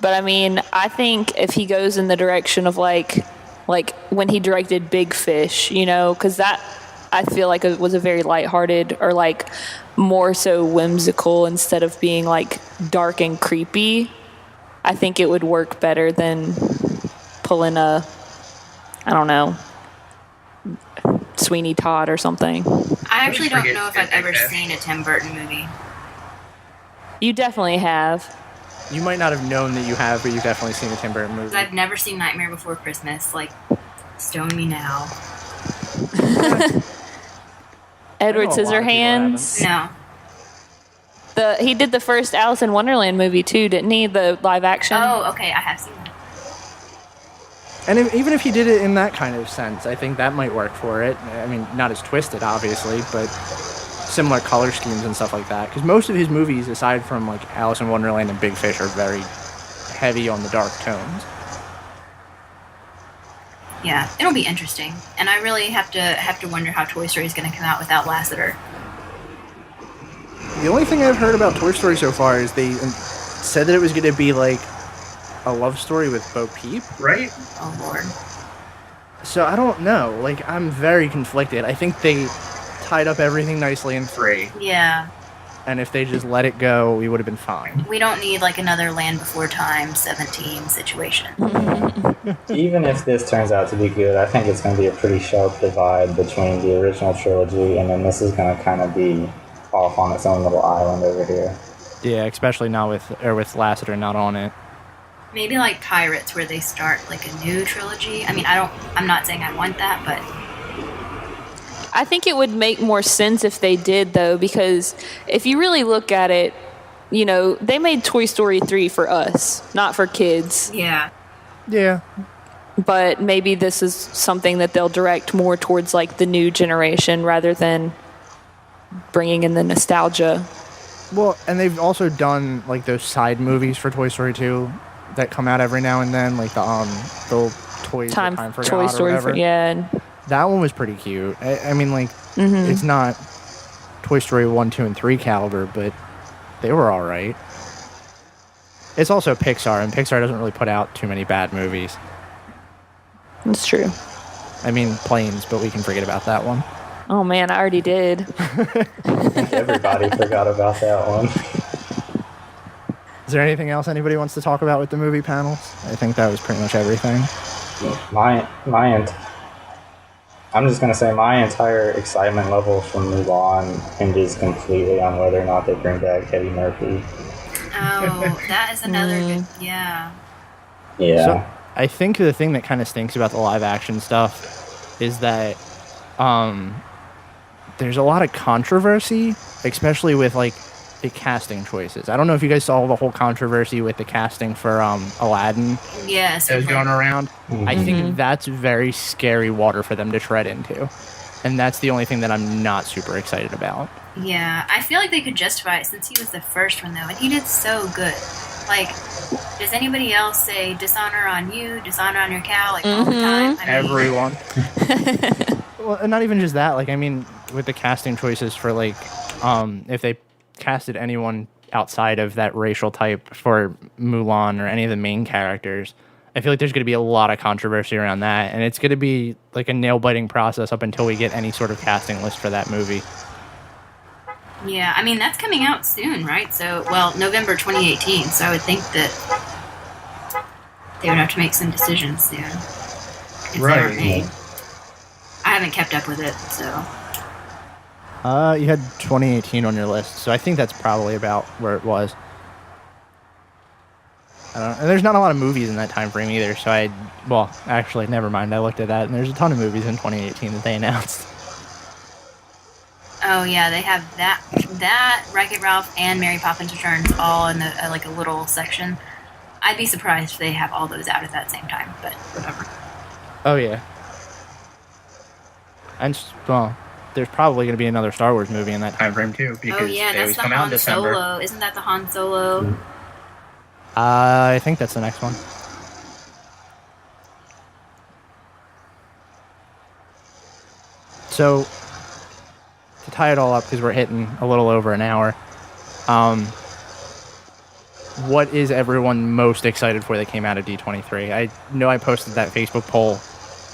but I mean, I think if he goes in the direction of like when he directed Big Fish, you know, because that I feel like it was a very lighthearted or like more so whimsical instead of being like dark and creepy. I think it would work better than pulling a, I don't know, Sweeney Todd or something. I actually don't know if I've ever seen a Tim Burton movie. You definitely have. You might not have known that you have, but you've definitely seen a Tim Burton movie. I've never seen Nightmare Before Christmas. Like, stone me now. Edward I know a lot of people Scissorhands. No. He did the first Alice in Wonderland movie too, didn't he? The live action. Oh, okay. I have seen that. And even if he did it in that kind of sense, I think that might work for it. I mean, not as twisted, obviously, but similar color schemes and stuff like that. Because most of his movies, aside from like Alice in Wonderland and Big Fish, are very heavy on the dark tones. Yeah, it'll be interesting, and I really have to wonder how Toy Story is going to come out without Lasseter. The only thing I've heard about Toy Story so far is they said that it was going to be like a love story with Bo Peep. Right? Oh Lord. So I don't know. Like, I'm very conflicted. I think they tied up everything nicely in 3. Yeah. And if they just let it go, we would have been fine. We don't need like another Land Before Time 17 situation. Even if this turns out to be good, I think it's going to be a pretty sharp divide between the original trilogy and then this is going to kind of be off on its own little island over here. Yeah, especially now with Lasseter not on it. Maybe like Pirates, where they start like a new trilogy. I mean, I'm not saying I want that, but I think it would make more sense if they did, though, because if you really look at it, you know, they made Toy Story 3 for us, not for kids. yeah. Yeah. But maybe this is something that they'll direct more towards, like, the new generation rather than bringing in the nostalgia. Well, and they've also done, like, those side movies for Toy Story 2 that come out every now and then, like the Toys That Time Forgot Toy Story, or whatever. yeah. That one was pretty cute. I mean, like, it's not Toy Story 1, 2, and 3 caliber, but they were all right. It's also Pixar, and Pixar doesn't really put out too many bad movies. That's true. I mean, Planes, but we can forget about that one. Oh, man, I already did. Everybody forgot about that one. Is there anything else anybody wants to talk about with the movie panels? I think that was pretty much everything. I'm just going to say my entire excitement level from Mulan hinges completely on whether or not they bring back Eddie Murphy. Oh, that is another good. Yeah. Yeah. So, I think the thing that kind of stinks about the live action stuff is that there's a lot of controversy, especially with like the casting choices. I don't know if you guys saw the whole controversy with the casting for Aladdin. Yes. That was going around. I think that's very scary water for them to tread into. And that's the only thing that I'm not super excited about. Yeah, I feel like they could justify it since he was the first one, though, and he did so good. Like, does anybody else say dishonor on you, dishonor on your cow, like, all the time? I mean, Everyone. Well, and not even just that. Like, I mean, with the casting choices for, like, if they casted anyone outside of that racial type for Mulan or any of the main characters, I feel like there's going to be a lot of controversy around that, and it's going to be like a nail-biting process up until we get any sort of casting list for that movie. Yeah, I mean, that's coming out soon, right? So, well, November 2018, so I would think that they would have to make some decisions soon. If they were made. I haven't kept up with it, so. You had 2018 on your list, so I think that's probably about where it was. I don't know. And there's not a lot of movies in that time frame either, so actually, never mind. I looked at that, and there's a ton of movies in 2018 that they announced. Oh yeah, they have that Wreck-It Ralph and Mary Poppins Returns all in the like a little section. I'd be surprised if they have all those out at that same time, but whatever. Oh yeah. And there's probably going to be another Star Wars movie in that time frame too, because Oh yeah, they that's always the come out in Han December. Solo. Isn't that the Han Solo? I think that's the next one. So, to tie it all up, because we're hitting a little over an hour, what is everyone most excited for that came out of D23? I know I posted that Facebook poll,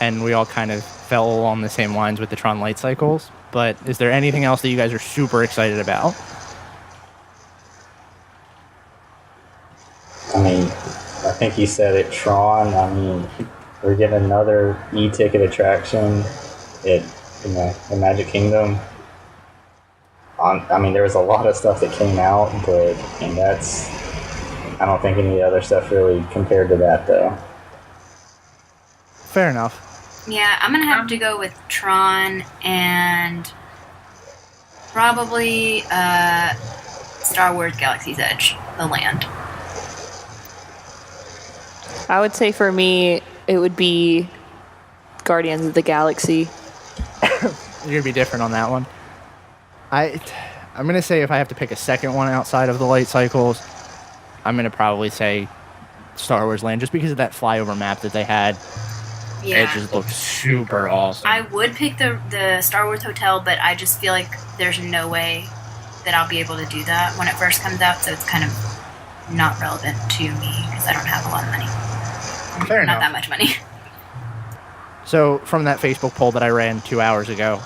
and we all kind of fell along the same lines with the Tron light cycles, but is there anything else that you guys are super excited about? I mean, I think you said it, Tron. I mean, we're getting another e-ticket attraction at, the Magic Kingdom. I mean, there was a lot of stuff that came out, but I don't think any of the other stuff really compared to that, though. Fair enough. Yeah, I'm going to have to go with Tron and probably Star Wars Galaxy's Edge, the land. I would say for me, it would be Guardians of the Galaxy. You're going to be different on that one. I'm going to say if I have to pick a second one outside of the light cycles, I'm going to probably say Star Wars Land, just because of that flyover map that they had. Yeah. It just looked super awesome. I would pick the Star Wars Hotel, but I just feel like there's no way that I'll be able to do that when it first comes out, so it's kind of not relevant to me because I don't have a lot of money. Fair enough. Not that much money. So, from that Facebook poll that I ran 2 hours ago,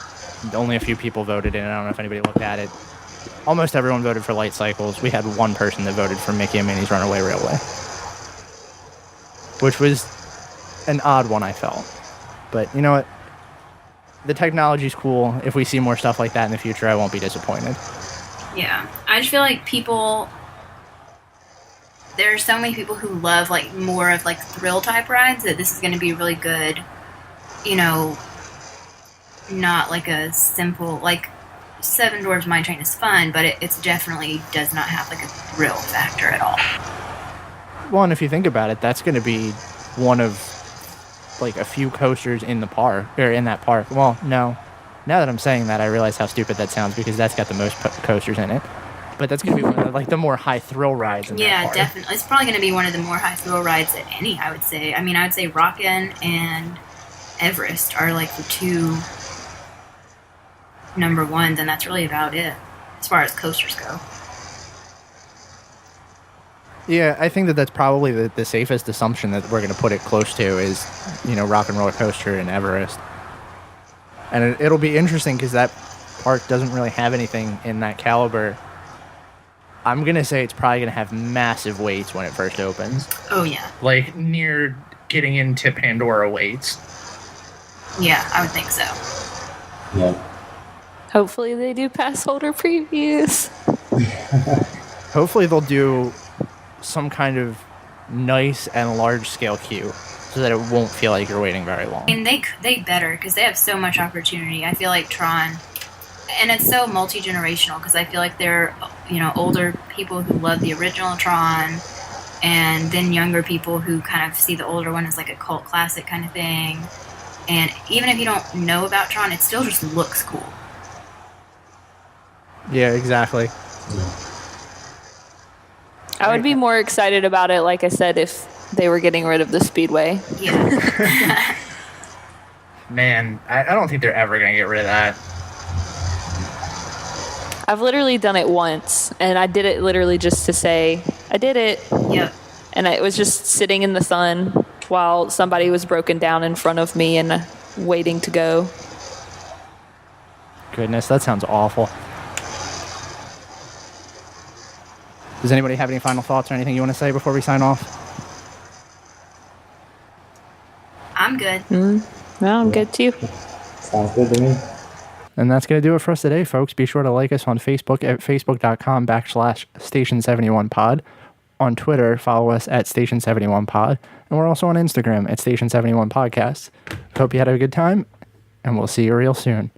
only a few people voted in. I don't know if anybody looked at it. Almost everyone voted for light cycles. We had one person that voted for Mickey and Minnie's Runaway Railway, which was an odd one, I felt. But you know what? The technology's cool. If we see more stuff like that in the future, I won't be disappointed. Yeah. I just feel like there's so many people who love like more of like thrill type rides that this is going to be really good. Not like a simple, like Seven Dwarfs Mine Train is fun, but it's definitely does not have like a thrill factor at all. Well, and if you think about it, that's going to be one of like a few coasters in the park, or in that park. Well, no. Now that I'm saying that, I realize how stupid that sounds because that's got the most coasters in it. But that's going to be one of the more high thrill rides in that park. Yeah, definitely. It's probably going to be one of the more high thrill rides at any, I would say. I mean, I would say Rockin' and Everest are like the two number ones, and that's really about it as far as coasters go. Yeah, I think that's probably the safest assumption that we're going to put it close to is, Rock and Roller Coaster and Everest. And it'll be interesting because that park doesn't really have anything in that caliber. I'm going to say it's probably going to have massive waits when it first opens. Oh, yeah. Like, near getting into Pandora waits. Yeah, I would think so. Yeah. Hopefully they do pass holder previews. Hopefully they'll do some kind of nice and large-scale queue so that it won't feel like you're waiting very long. I mean, they better, because they have so much opportunity. I feel like Tron, and it's so multi-generational, because I feel like they're, older people who love the original Tron, and then younger people who kind of see the older one as like a cult classic kind of thing. And even if you don't know about Tron, it still just looks cool. Yeah, exactly. I would be more excited about it, like I said, if they were getting rid of the Speedway. Yeah. Man, I don't think they're ever going to get rid of that. I've literally done it once, and I did it literally just to say, I did it. Yep. And it was just sitting in the sun while somebody was broken down in front of me and waiting to go. Goodness, that sounds awful. Does anybody have any final thoughts or anything you want to say before we sign off? I'm good. No, I'm good too. Sounds good to me. And that's going to do it for us today, folks. Be sure to like us on Facebook at facebook.com/Station71pod. On Twitter, follow us at Station71pod. And we're also on Instagram at Station71podcast. Hope you had a good time, and we'll see you real soon.